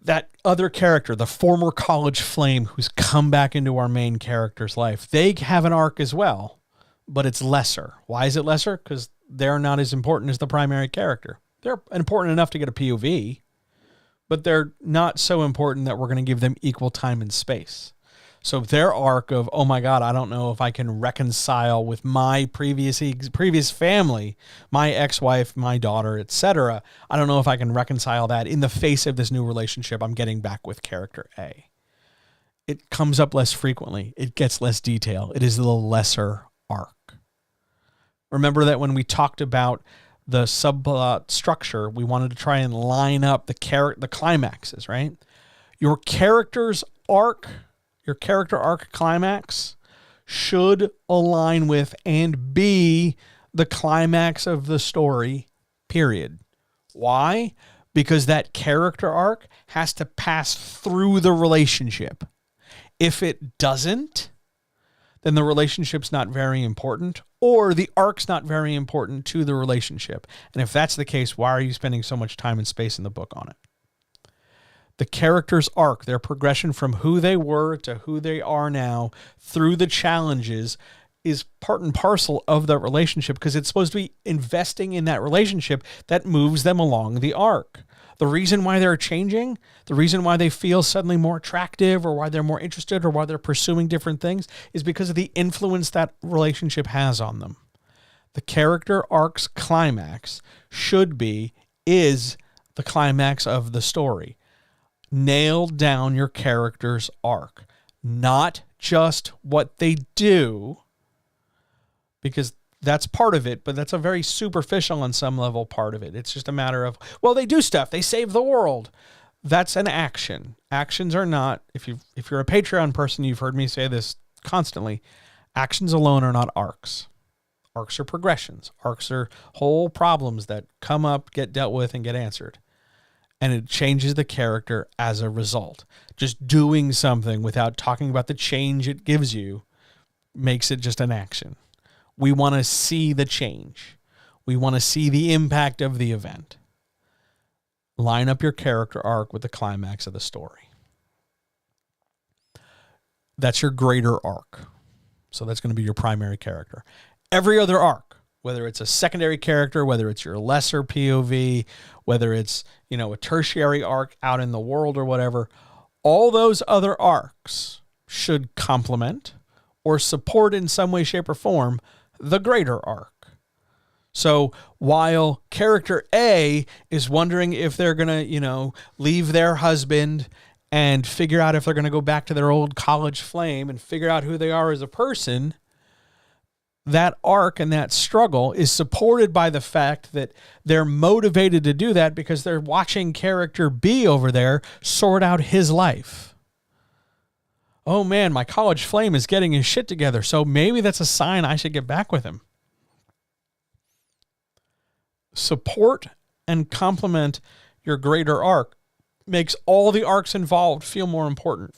that other character, the former college flame who's come back into our main character's life, they have an arc as well, but it's lesser. Why is it lesser? Because they're not as important as the primary character. They're important enough to get a POV, but they're not so important that we're going to give them equal time and space. So their arc of, oh my God, I don't know if I can reconcile with my previous family, my ex-wife, my daughter, etc. I don't know if I can reconcile that in the face of this new relationship I'm getting back with character A. It comes up less frequently. It gets less detail. It is the lesser arc. Remember that when we talked about the subplot structure, we wanted to try and line up the climaxes, right? Your character arc climax should align with and be the climax of the story, period. Why? Because that character arc has to pass through the relationship. If it doesn't, then the relationship's not very important, or the arc's not very important to the relationship. And if that's the case, why are you spending so much time and space in the book on it? The character's arc, their progression from who they were to who they are now through the challenges, is part and parcel of the relationship because it's supposed to be investing in that relationship that moves them along the arc. The reason why they're changing, the reason why they feel suddenly more attractive or why they're more interested or why they're pursuing different things is because of the influence that relationship has on them. The character arc's climax is the climax of the story. Nail down your character's arc, not just what they do, because that's part of it, but that's a very superficial on some level part of it. It's just a matter of, well, they do stuff, they save the world. That's an action. Actions are not, if you're a Patreon person, you've heard me say this constantly, actions alone are not arcs. Arcs are progressions. Arcs are whole problems that come up, get dealt with, and get answered. And it changes the character as a result. Just doing something without talking about the change it gives you makes it just an action. We want to see the change. We want to see the impact of the event. Line up your character arc with the climax of the story. That's your greater arc. So that's going to be your primary character. Every other arc, whether it's a secondary character, whether it's your lesser POV, whether it's, a tertiary arc out in the world or whatever, all those other arcs should complement or support in some way, shape, or form the greater arc. So while character A is wondering if they're going to, leave their husband and figure out if they're going to go back to their old college flame and figure out who they are as a person, that arc and that struggle is supported by the fact that they're motivated to do that because they're watching character B over there sort out his life. Oh man, my college flame is getting his shit together, so maybe that's a sign I should get back with him. Support and complement your greater arc makes all the arcs involved feel more important.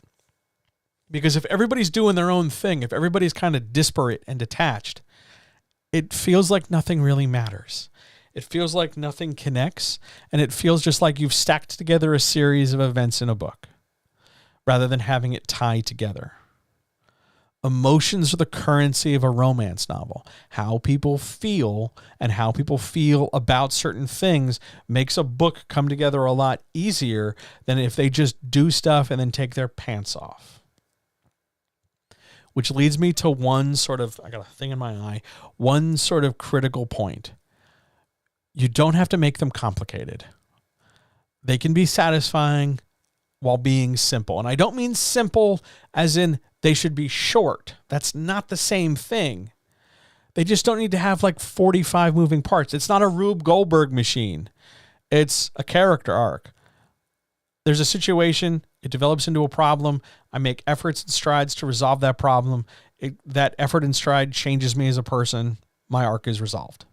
Because if everybody's doing their own thing, if everybody's kind of disparate and detached, it feels like nothing really matters. It feels like nothing connects, and it feels just like you've stacked together a series of events in a book, rather than having it tie together. Emotions are the currency of a romance novel. How people feel and how people feel about certain things makes a book come together a lot easier than if they just do stuff and then take their pants off. Which leads me to one sort of, I got a thing in my eye, one sort of critical point. You don't have to make them complicated. They can be satisfying while being simple. And I don't mean simple as in they should be short. That's not the same thing. They just don't need to have like 45 moving parts. It's not a Rube Goldberg machine. It's a character arc. There's a situation, it develops into a problem. I make efforts and strides to resolve that problem. That effort and stride changes me as a person. My arc is resolved.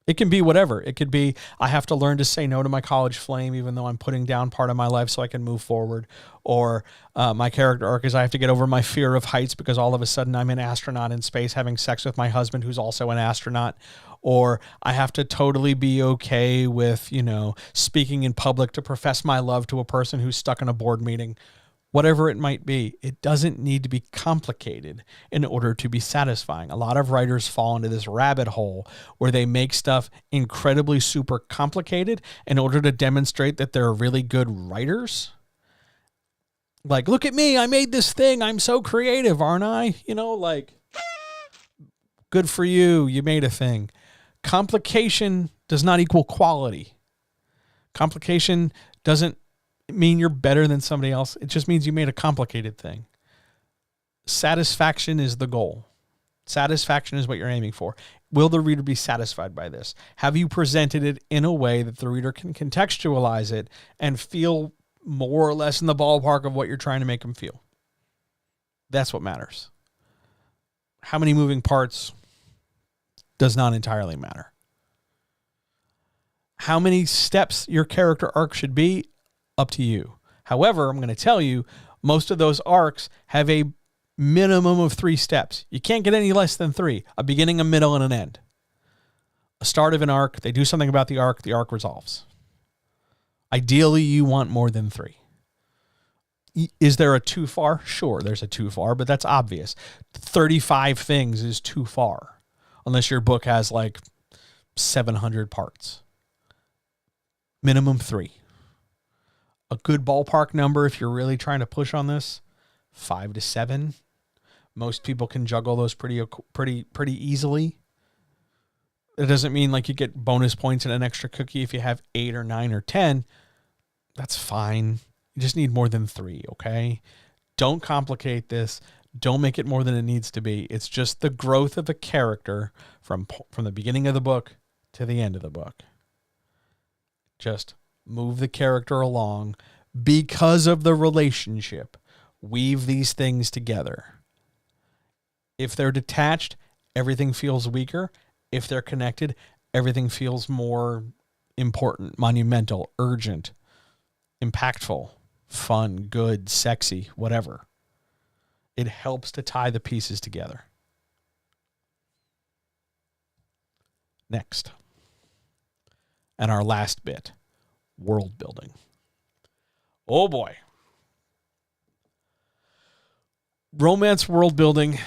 It can be whatever. It could be, I have to learn to say no to my college flame, even though I'm putting down part of my life so I can move forward. Or my character arc is I have to get over my fear of heights because all of a sudden I'm an astronaut in space having sex with my husband who's also an astronaut. Or I have to totally be okay with, speaking in public to profess my love to a person who's stuck in a board meeting. Whatever it might be, it doesn't need to be complicated in order to be satisfying. A lot of writers fall into this rabbit hole where they make stuff incredibly super complicated in order to demonstrate that they're really good writers. Like, look at me, I made this thing. I'm so creative, aren't I? Good for you. You made a thing. Complication does not equal quality. Complication doesn't mean you're better than somebody else. It just means you made a complicated thing. Satisfaction is the goal. Satisfaction is what you're aiming for. Will the reader be satisfied by this? Have you presented it in a way that the reader can contextualize it and feel more or less in the ballpark of what you're trying to make them feel? That's what matters. How many moving parts does not entirely matter. How many steps your character arc should be, up to you. However, I'm going to tell you, most of those arcs have a minimum of 3 steps. You can't get any less than 3. A beginning, a middle, and an end. A start of an arc, they do something about the arc resolves. Ideally, you want more than 3. Is there a too far? Sure, there's a too far, but that's obvious. 35 things is too far, unless your book has like 700 parts. Minimum 3. A good ballpark number, if you're really trying to push on this, 5 to 7. Most people can juggle those pretty easily. It doesn't mean like you get bonus points and an extra cookie if you have 8 or 9 or 10. That's fine. You just need more than 3, okay? Don't complicate this. Don't make it more than it needs to be. It's just the growth of a character from the beginning of the book to the end of the book. Just move the character along because of the relationship. Weave these things together. If they're detached, everything feels weaker. If they're connected, everything feels more important, monumental, urgent, impactful, fun, good, sexy, whatever. It helps to tie the pieces together. Next. And our last bit, world building. Oh boy. Romance world building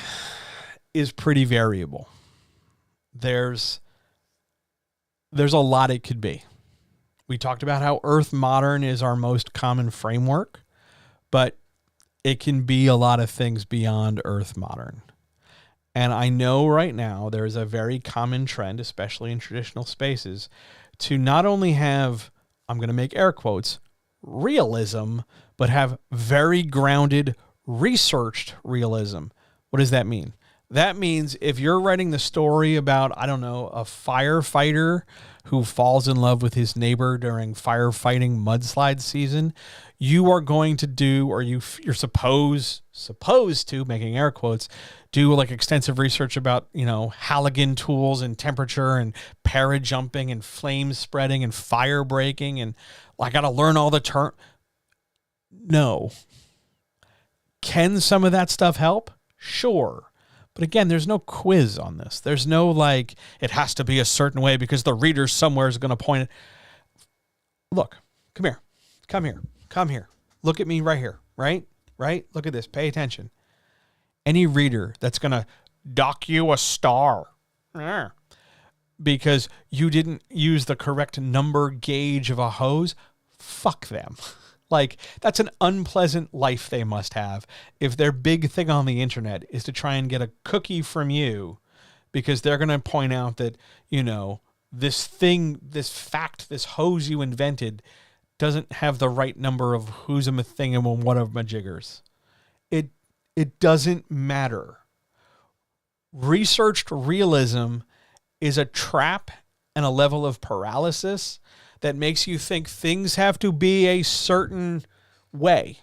is pretty variable. There's a lot it could be. We talked about how Earth Modern is our most common framework, but it can be a lot of things beyond Earth Modern. And I know right now there's a very common trend, especially in traditional spaces, to not only have, I'm going to make air quotes, realism, but have very grounded, researched realism. What does that mean? That means if you're writing the story about, I don't know, a firefighter who falls in love with his neighbor during firefighting mudslide season, you are going to do, or you're supposed to, making air quotes, do like extensive research about, halogen tools and temperature and parajumping and flame spreading and fire breaking. And I got to learn all the terms. No. Can some of that stuff help? Sure. But again, there's no quiz on this. There's no it has to be a certain way because the reader somewhere is going to point it. Look, come here. Look at me right here, right? Look at this. Pay attention. Any reader that's going to dock you a star because you didn't use the correct number gauge of a hose, fuck them. That's an unpleasant life they must have if their big thing on the internet is to try and get a cookie from you because they're going to point out that, this thing, this fact, this hose you invented doesn't have the right number of who's a thing and what of my jiggers. It doesn't matter. Researched realism is a trap and a level of paralysis that makes you think things have to be a certain way.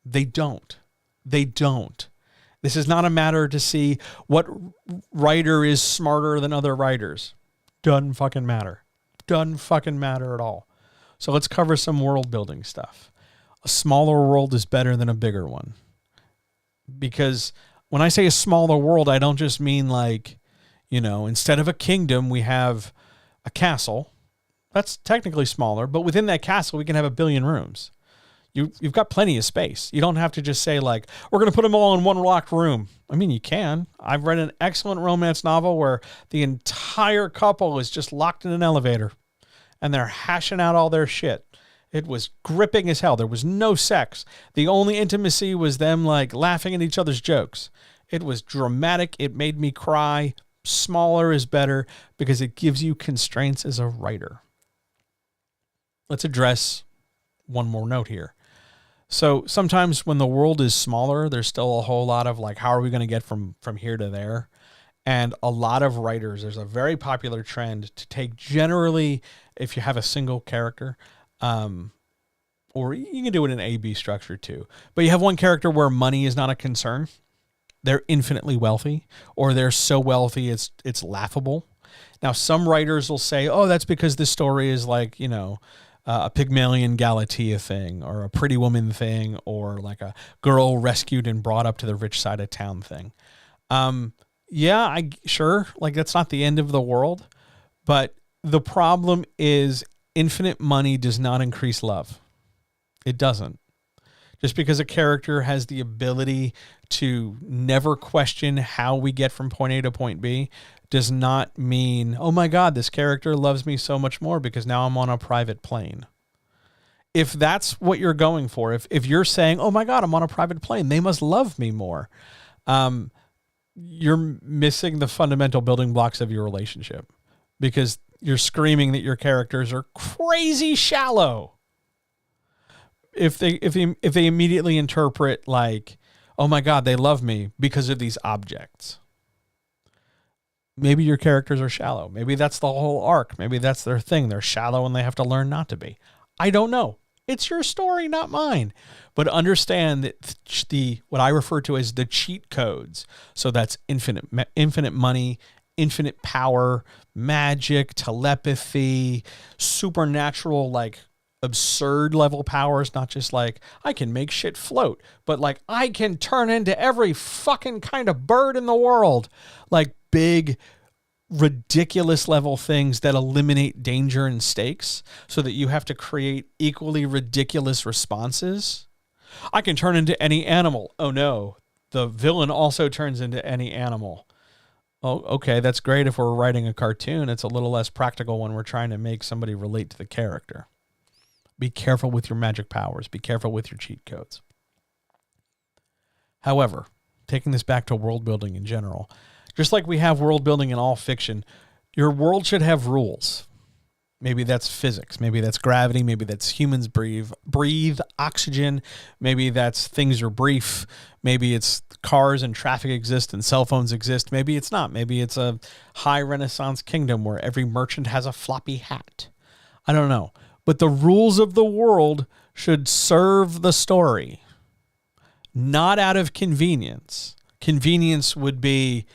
They don't. This is not a matter to see what writer is smarter than other writers. Doesn't fucking matter. Doesn't fucking matter at all. So let's cover some world building stuff. A smaller world is better than a bigger one. Because when I say a smaller world, I don't just mean like, instead of a kingdom, we have a castle. That's technically smaller, but within that castle, we can have 1 billion rooms. You've got plenty of space. You don't have to just say like, we're going to put them all in one locked room. I mean, you can. I've read an excellent romance novel where the entire couple is just locked in an elevator and they're hashing out all their shit. It was gripping as hell. There was no sex. The only intimacy was them like laughing at each other's jokes. It was dramatic. It made me cry. Smaller is better because it gives you constraints as a writer. Let's address one more note here. So sometimes when the world is smaller, there's still a whole lot of like, how are we going to get from here to there? And a lot of writers, there's a very popular trend to take generally, if you have a single character, or you can do it in A-B structure too, but you have one character where money is not a concern. They're infinitely wealthy, or they're so wealthy it's laughable. Now, some writers will say, oh, that's because this story is like, a Pygmalion Galatea thing, or a Pretty Woman thing, or like a girl rescued and brought up to the rich side of town thing. Sure, like that's not the end of the world, but the problem is infinite money does not increase love. It doesn't. Just because a character has the ability to never question how we get from point A to point B does not mean, oh my God, this character loves me so much more because now I'm on a private plane. If that's what you're going for, if you're saying, oh my God, I'm on a private plane, they must love me more, you're missing the fundamental building blocks of your relationship because you're screaming that your characters are crazy shallow. If they immediately interpret like, oh my God, they love me because of these objects. Maybe your characters are shallow. Maybe that's the whole arc. Maybe that's their thing. They're shallow and they have to learn not to be. I don't know. It's your story, not mine. But understand that what I refer to as the cheat codes. So that's infinite money, infinite power, magic, telepathy, supernatural, like absurd level powers, not just like I can make shit float, but like I can turn into every fucking kind of bird in the world. Like big, ridiculous level things that eliminate danger and stakes so that you have to create equally ridiculous responses. I can turn into any animal. Oh no, the villain also turns into any animal. Oh, okay, that's great if we're writing a cartoon. It's a little less practical when we're trying to make somebody relate to the character. Be careful with your magic powers. Be careful with your cheat codes. However, taking this back to world building in general, just like we have world building in all fiction, your world should have rules. Maybe that's physics. Maybe that's gravity. Maybe that's humans breathe oxygen. Maybe that's things are brief. Maybe it's cars and traffic exist and cell phones exist. Maybe it's not. Maybe it's a high Renaissance kingdom where every merchant has a floppy hat. I don't know. But the rules of the world should serve the story, not out of convenience. Convenience would be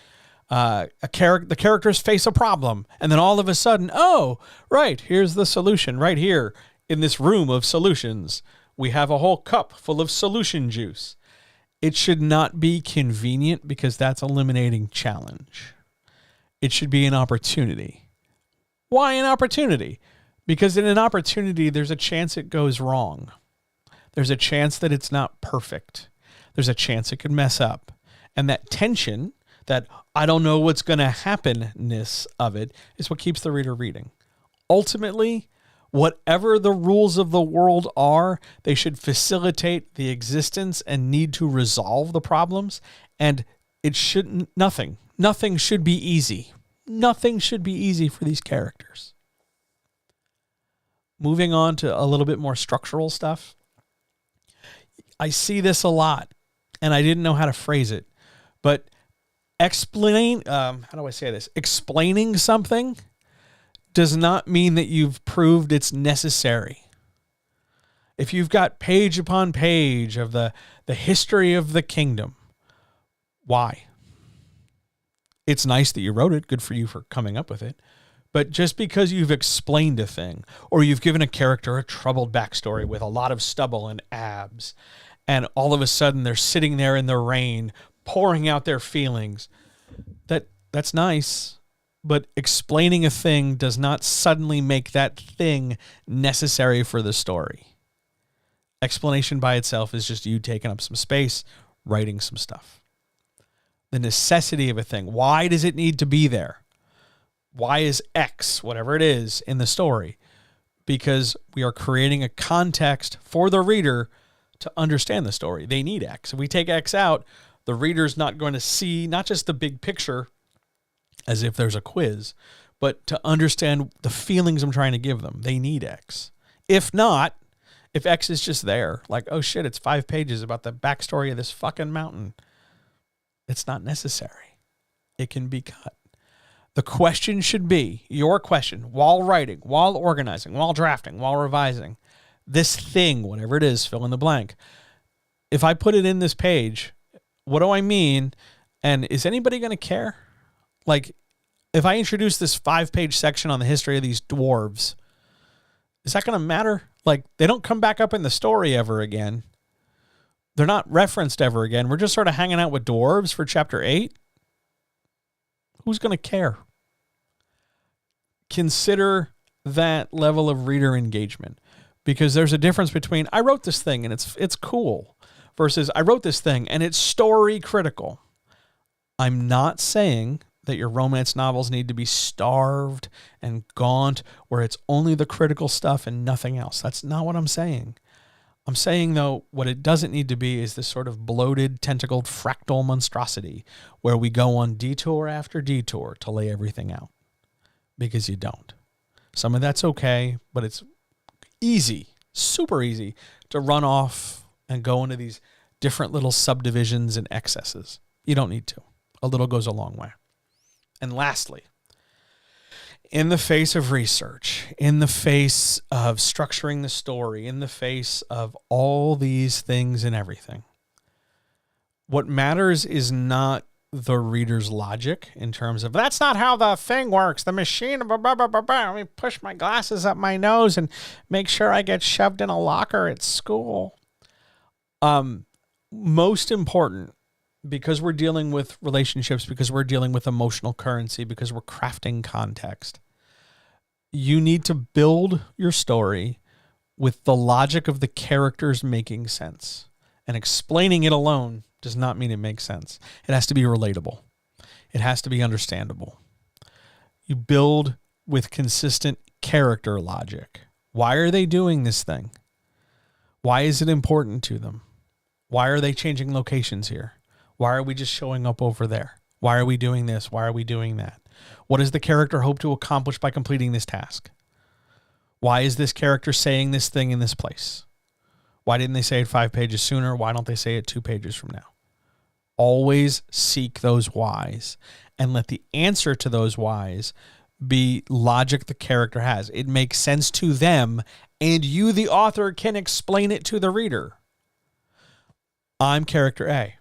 the characters face a problem, and then all of a sudden, oh, right, here's the solution right here in this room of solutions. We have a whole cup full of solution juice. It should not be convenient because that's eliminating challenge. It should be an opportunity. Why an opportunity? Because in an opportunity, there's a chance it goes wrong. There's a chance that it's not perfect. There's a chance it could mess up. And that tension, that I don't know what's going to happen-ness of it, is what keeps the reader reading. Ultimately, whatever the rules of the world are, they should facilitate the existence and need to resolve the problems. And it shouldn't, nothing should be easy. Nothing should be easy for these characters. Moving on to a little bit more structural stuff. I see this a lot, and I didn't know how to phrase it, but explaining something does not mean that you've proved it's necessary. If you've got page upon page of the history of the kingdom, why? It's nice that you wrote it. Good for you for coming up with it. But just because you've explained a thing, or you've given a character a troubled backstory with a lot of stubble and abs, and all of a sudden they're sitting there in the rain, pouring out their feelings, that's nice. But explaining a thing does not suddenly make that thing necessary for the story. Explanation by itself is just you taking up some space, writing some stuff. The necessity of a thing. Why does it need to be there? Why is X, whatever it is, in the story? Because we are creating a context for the reader to understand the story. They need X. If we take X out, the reader's not going to see not just the big picture as if there's a quiz, but to understand the feelings I'm trying to give them. They need X. If not, if X is just there, like, oh shit, it's 5 pages about the backstory of this fucking mountain, it's not necessary. It can be cut. The question should be, your question, while writing, while organizing, while drafting, while revising, this thing, whatever it is, fill in the blank. If I put it in this page, what do I mean? And is anybody going to care? Like, if I introduce this 5-page section on the history of these dwarves, is that going to matter? Like, they don't come back up in the story ever again. They're not referenced ever again. We're just sort of hanging out with dwarves for chapter 8. Who's going to care? Consider that level of reader engagement, because there's a difference between I wrote this thing and it's cool versus I wrote this thing and it's story critical. I'm not saying that your romance novels need to be starved and gaunt where it's only the critical stuff and nothing else. That's not what I'm saying. I'm saying, though, what it doesn't need to be is this sort of bloated, tentacled, fractal monstrosity where we go on detour after detour to lay everything out, because you don't. Some of that's okay, but it's easy, super easy to run off and go into these different little subdivisions and excesses. You don't need to. A little goes a long way. And lastly, in the face of research, in the face of structuring the story, in the face of all these things and everything, what matters is not the reader's logic in terms of, that's not how the thing works, the machine, blah, blah, blah, blah, blah. Let me push my glasses up my nose and make sure I get shoved in a locker at school. Most important, because we're dealing with relationships, because we're dealing with emotional currency, because we're crafting context, you need to build your story with the logic of the characters making sense. And explaining it alone does not mean it makes sense. It has to be relatable. It has to be understandable. You build with consistent character logic. Why are they doing this thing? Why is it important to them? Why are they changing locations here? Why are we just showing up over there? Why are we doing this? Why are we doing that? What does the character hope to accomplish by completing this task? Why is this character saying this thing in this place? Why didn't they say it 5 pages sooner? Why don't they say it 2 pages from now? Always seek those whys and let the answer to those whys be logic the character has. It makes sense to them, and you, the author, can explain it to the reader. I'm character A.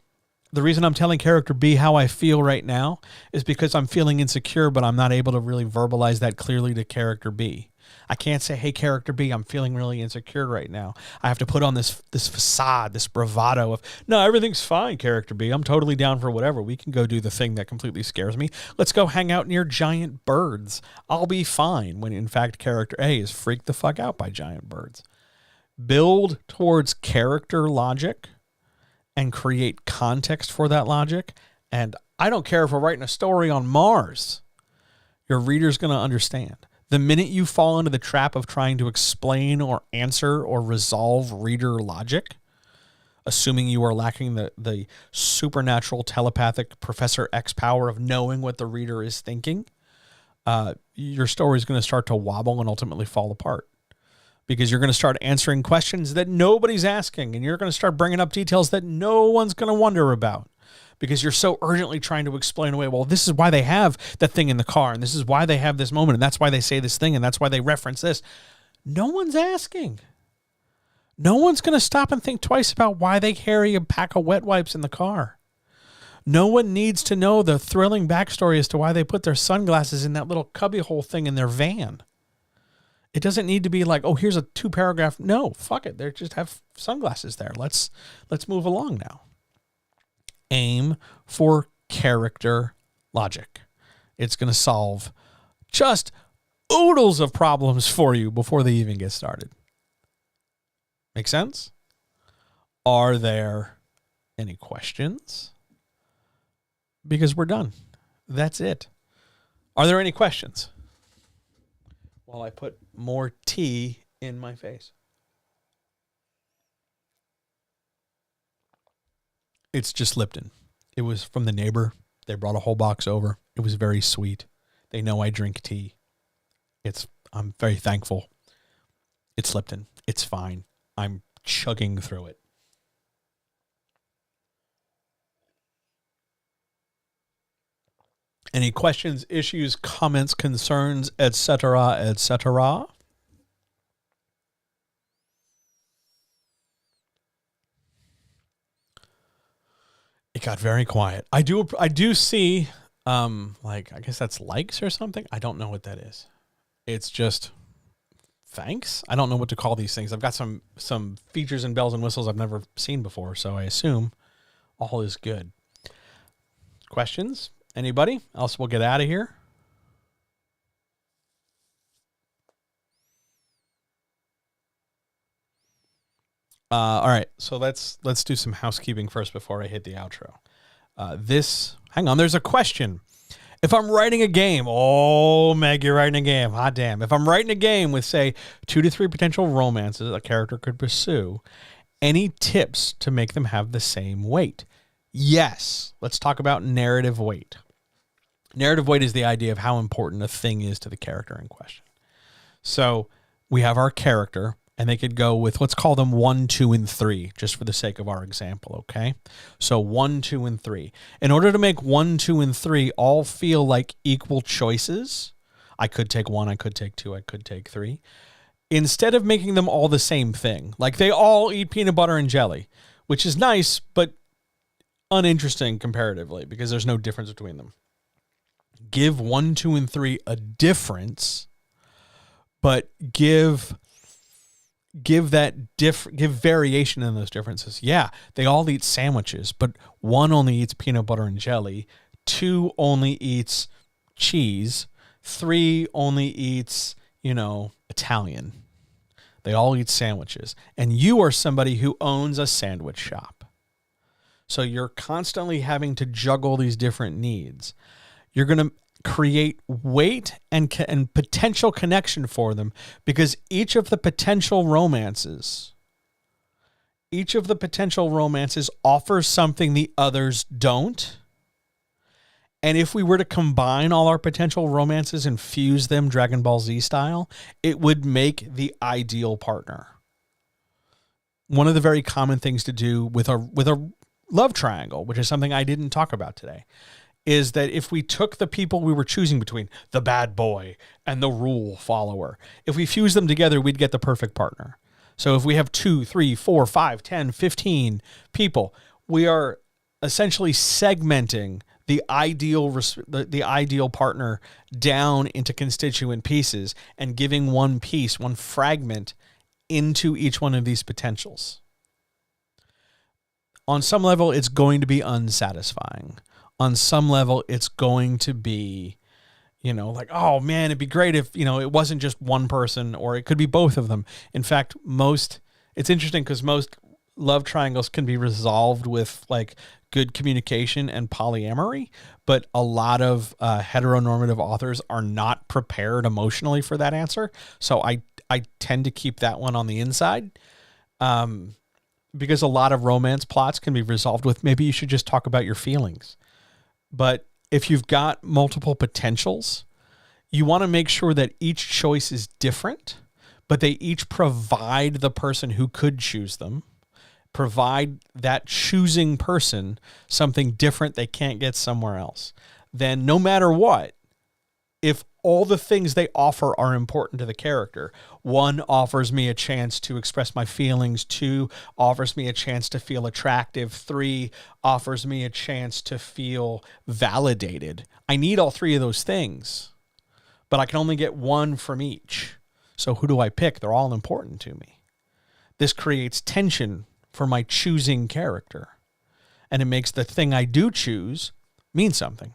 The reason I'm telling character B how I feel right now is because I'm feeling insecure, but I'm not able to really verbalize that clearly to character B. I can't say, hey, character B, I'm feeling really insecure right now. I have to put on this facade, this bravado of, no, everything's fine, character B. I'm totally down for whatever. We can go do the thing that completely scares me. Let's go hang out near giant birds. I'll be fine, when in fact character A is freaked the fuck out by giant birds. Build towards character logic and create context for that logic. And I don't care if we're writing a story on Mars. Your reader's going to understand. The minute you fall into the trap of trying to explain or answer or resolve reader logic, assuming you are lacking the supernatural telepathic Professor X power of knowing what the reader is thinking, your story is going to start to wobble and ultimately fall apart. Because you're going to start answering questions that nobody's asking, and you're going to start bringing up details that no one's going to wonder about, because you're so urgently trying to explain away, well, this is why they have that thing in the car, and this is why they have this moment, and that's why they say this thing, and that's why they reference this. No one's asking. No one's going to stop and think twice about why they carry a pack of wet wipes in the car. No one needs to know the thrilling backstory as to why they put their sunglasses in that little cubbyhole thing in their van. It doesn't need to be like, oh, here's a 2-paragraph. No, fuck it. They just have sunglasses there. Let's move along now. Aim for character logic. It's going to solve just oodles of problems for you before they even get started. Make sense? Are there any questions? Because we're done. That's it. Are there any questions? While I put more tea in my face. It's just Lipton. It was from the neighbor. They brought a whole box over. It was very sweet. They know I drink tea. I'm very thankful. It's Lipton. It's fine. I'm chugging through it. Any questions, issues, comments, concerns, etc., etc.? It got very quiet. I do see, I guess that's likes or something. I don't know what that is. It's just thanks. I don't know what to call these things. I've got some features and bells and whistles I've never seen before, so I assume all is good. Questions? Anybody? Else we'll get out of here. All right, so let's do some housekeeping first before I hit the outro. Hang on, there's a question. If I'm writing a game, oh, Meg, you're writing a game. Hot damn. If I'm writing a game with, say, 2 to 3 potential romances a character could pursue, any tips to make them have the same weight? Yes. Let's talk about narrative weight. Narrative weight is the idea of how important a thing is to the character in question. So we have our character, and they could go with, let's call them 1, 2, and 3, just for the sake of our example, okay? So 1, 2, and 3. In order to make 1, 2, and 3 all feel like equal choices, I could take 1, I could take 2, I could take 3. Instead of making them all the same thing, like they all eat peanut butter and jelly, which is nice, but uninteresting comparatively because there's no difference between them. Give 1, 2, and 3 a difference, but give variation in those differences. Yeah, they all eat sandwiches, but 1 only eats peanut butter and jelly, 2 only eats cheese, 3 only eats, Italian. They all eat sandwiches. And you are somebody who owns a sandwich shop. So you're constantly having to juggle these different needs. You're going to create weight and potential connection for them because each of the potential romances offers something the others don't. And if we were to combine all our potential romances and fuse them Dragon Ball Z style, it would make the ideal partner. One of the very common things to do with a love triangle, which is something I didn't talk about today, is that if we took the people we were choosing between, the bad boy and the rule follower, if we fuse them together, we'd get the perfect partner. So if we have 2, 3, 4, 5, 10, 15 people, we are essentially segmenting the ideal partner down into constituent pieces and giving one piece, one fragment into each one of these potentials. On some level, it's going to be unsatisfying. On some level, it's going to be, like, oh man, it'd be great if, it wasn't just one person, or it could be both of them. In fact, it's interesting because most love triangles can be resolved with like good communication and polyamory, but a lot of heteronormative authors are not prepared emotionally for that answer. So I tend to keep that one on the inside. Because a lot of romance plots can be resolved with, maybe you should just talk about your feelings. But if you've got multiple potentials, you want to make sure that each choice is different, but they each provide the person who could choose them, provide that choosing person something different they can't get somewhere else. Then no matter what, if all the things they offer are important to the character. 1 offers me a chance to express my feelings. 2 offers me a chance to feel attractive. 3 offers me a chance to feel validated. I need all 3 of those things, but I can only get 1 from each. So who do I pick? They're all important to me. This creates tension for my choosing character, and it makes the thing I do choose mean something.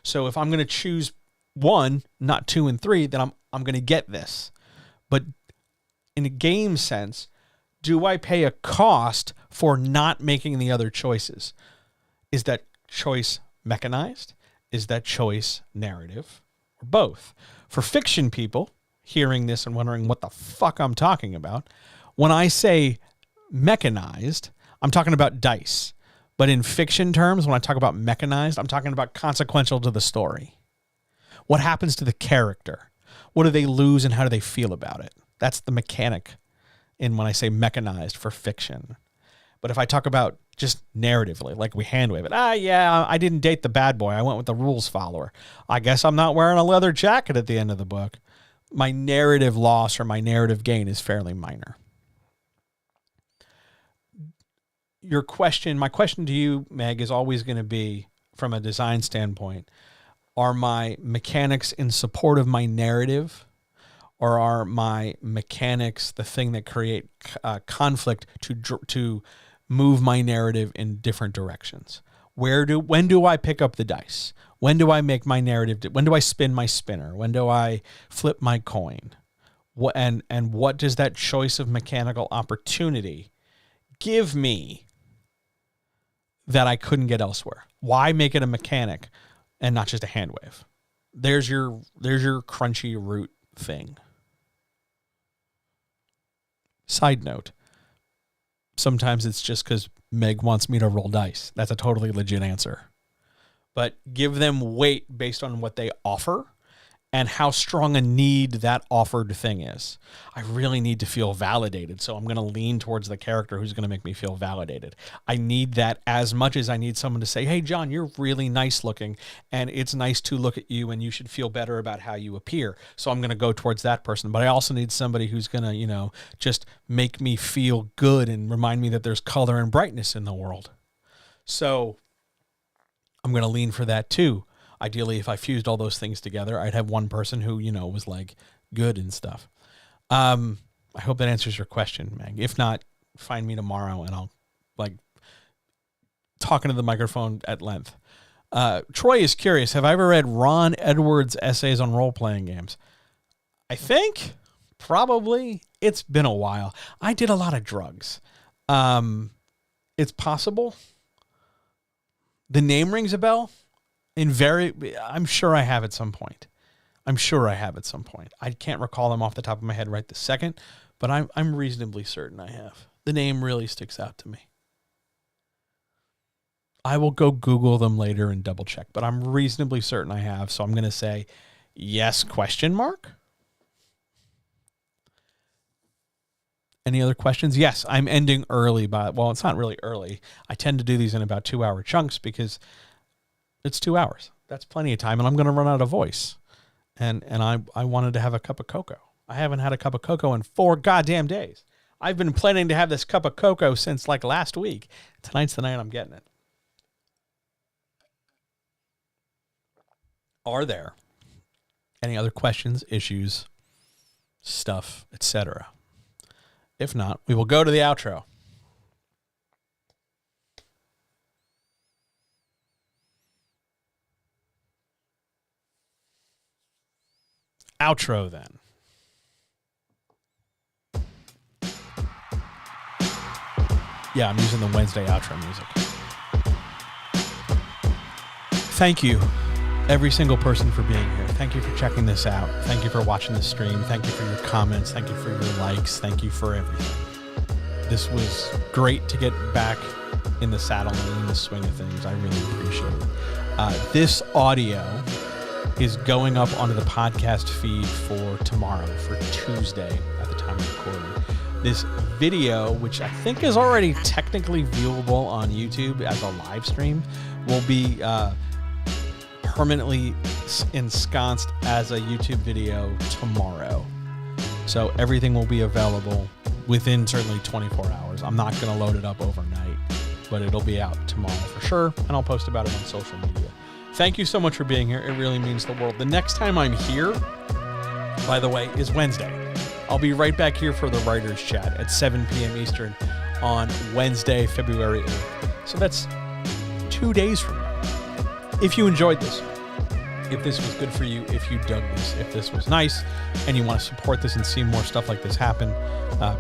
So if I'm going to choose 1, not 2 and 3, then I'm going to get this. But in a game sense, do I pay a cost for not making the other choices? Is that choice mechanized? Is that choice narrative? Or both? For fiction people hearing this and wondering what the fuck I'm talking about, when I say mechanized, I'm talking about dice. But in fiction terms, when I talk about mechanized, I'm talking about consequential to the story. What happens to the character? What do they lose and how do they feel about it? That's the mechanic in when I say mechanized for fiction. But if I talk about just narratively, like we hand wave it, I didn't date the bad boy. I went with the rules follower. I guess I'm not wearing a leather jacket at the end of the book. My narrative loss or my narrative gain is fairly minor. My question to you, Meg, is always going to be, from a design standpoint, are my mechanics in support of my narrative, or are my mechanics the thing that create conflict to move my narrative in different directions? When do I pick up the dice? When do I make my narrative? When do I spin my spinner? When do I flip my coin? And what does that choice of mechanical opportunity give me that I couldn't get elsewhere? Why make it a mechanic and not just a hand wave? There's your crunchy root thing. Side note, sometimes it's just because Meg wants me to roll dice. That's a totally legit answer. But give them weight based on what they offer and how strong a need that offered thing is. I really need to feel validated, so I'm going to lean towards the character who's going to make me feel validated. I need that as much as I need someone to say, hey, John, you're really nice looking, and it's nice to look at you, and you should feel better about how you appear. So I'm going to go towards that person. But I also need somebody who's going to, just make me feel good and remind me that there's color and brightness in the world. So I'm going to lean for that too. Ideally, if I fused all those things together, I'd have one person who, was like good and stuff. I hope that answers your question, Meg. If not, find me tomorrow and I'll talk into the microphone at length. Troy is curious. Have I ever read Ron Edwards' essays on role-playing games? I think probably. It's been a while. I did a lot of drugs. It's possible. The name rings a bell. I'm sure I have at some point. I can't recall them off the top of my head right this second, but I'm reasonably certain I have. The name really sticks out to me. I will go Google them later and double check, but I'm reasonably certain I have. So I'm going to say yes, ? Any other questions? Yes, I'm ending early, it's not really early. I tend to do these in about 2-hour chunks because it's 2 hours. That's plenty of time, and I'm going to run out of voice. And I wanted to have a cup of cocoa. I haven't had a cup of cocoa in 4 goddamn days. I've been planning to have this cup of cocoa since last week. Tonight's the night I'm getting it. Are there any other questions, issues, stuff, etc.? If not, we will go to the outro. Outro then. Yeah, I'm using the Wednesday outro music. Thank you, every single person, for being here. Thank you for checking this out. Thank you for watching the stream. Thank you for your comments. Thank you for your likes. Thank you for everything. This was great to get back in the saddle and in the swing of things. I really appreciate it. This audio is going up onto the podcast feed for tomorrow, for Tuesday at the time of recording. This video, which I think is already technically viewable on YouTube as a live stream, will be permanently ensconced as a YouTube video tomorrow. So everything will be available within certainly 24 hours. I'm not going to load it up overnight, but it'll be out tomorrow for sure, and I'll post about it on social media. Thank you so much for being here. It really means the world. The next time I'm here, by the way, is Wednesday. I'll be right back here for the Writers Chat at 7 p.m. Eastern on Wednesday, February 8th. So that's 2 days from now. If you enjoyed this, if this was good for you, if you dug this, if this was nice, and you want to support this and see more stuff like this happen,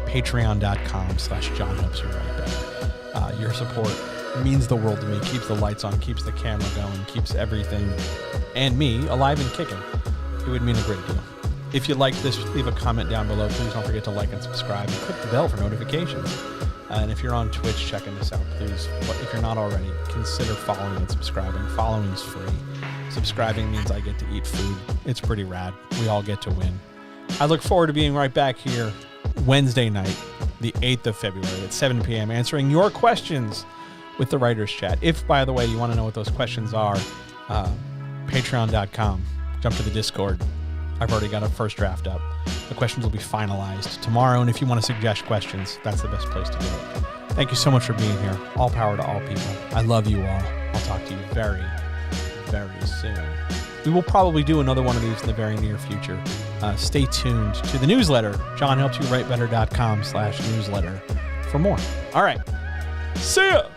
patreon.com/John Helps You Write Better. Your support means the world to me. Keeps the lights on, keeps the camera going, keeps everything and me alive and kicking. It would mean a great deal. If you like this, leave a comment down below. Please don't forget to like and subscribe and click the bell for notifications. And if you're on Twitch checking this out, please, if you're not already, consider following and subscribing. Following is free. Subscribing means I get to eat food. It's pretty rad. We all get to win. I look forward to being right back here Wednesday night, the 8th of February at 7 p.m. answering your questions with the Writers Chat. If, by the way, you want to know what those questions are, patreon.com. Jump to the Discord. I've already got a first draft up. The questions will be finalized tomorrow, and if you want to suggest questions, that's the best place to do it. Thank you so much for being here. All power to all people. I love you all. I'll talk to you very, very soon. We will probably do another one of these in the very near future. Stay tuned to the newsletter, johnhelpsyouwritebetter.com/newsletter for more. All right. See ya!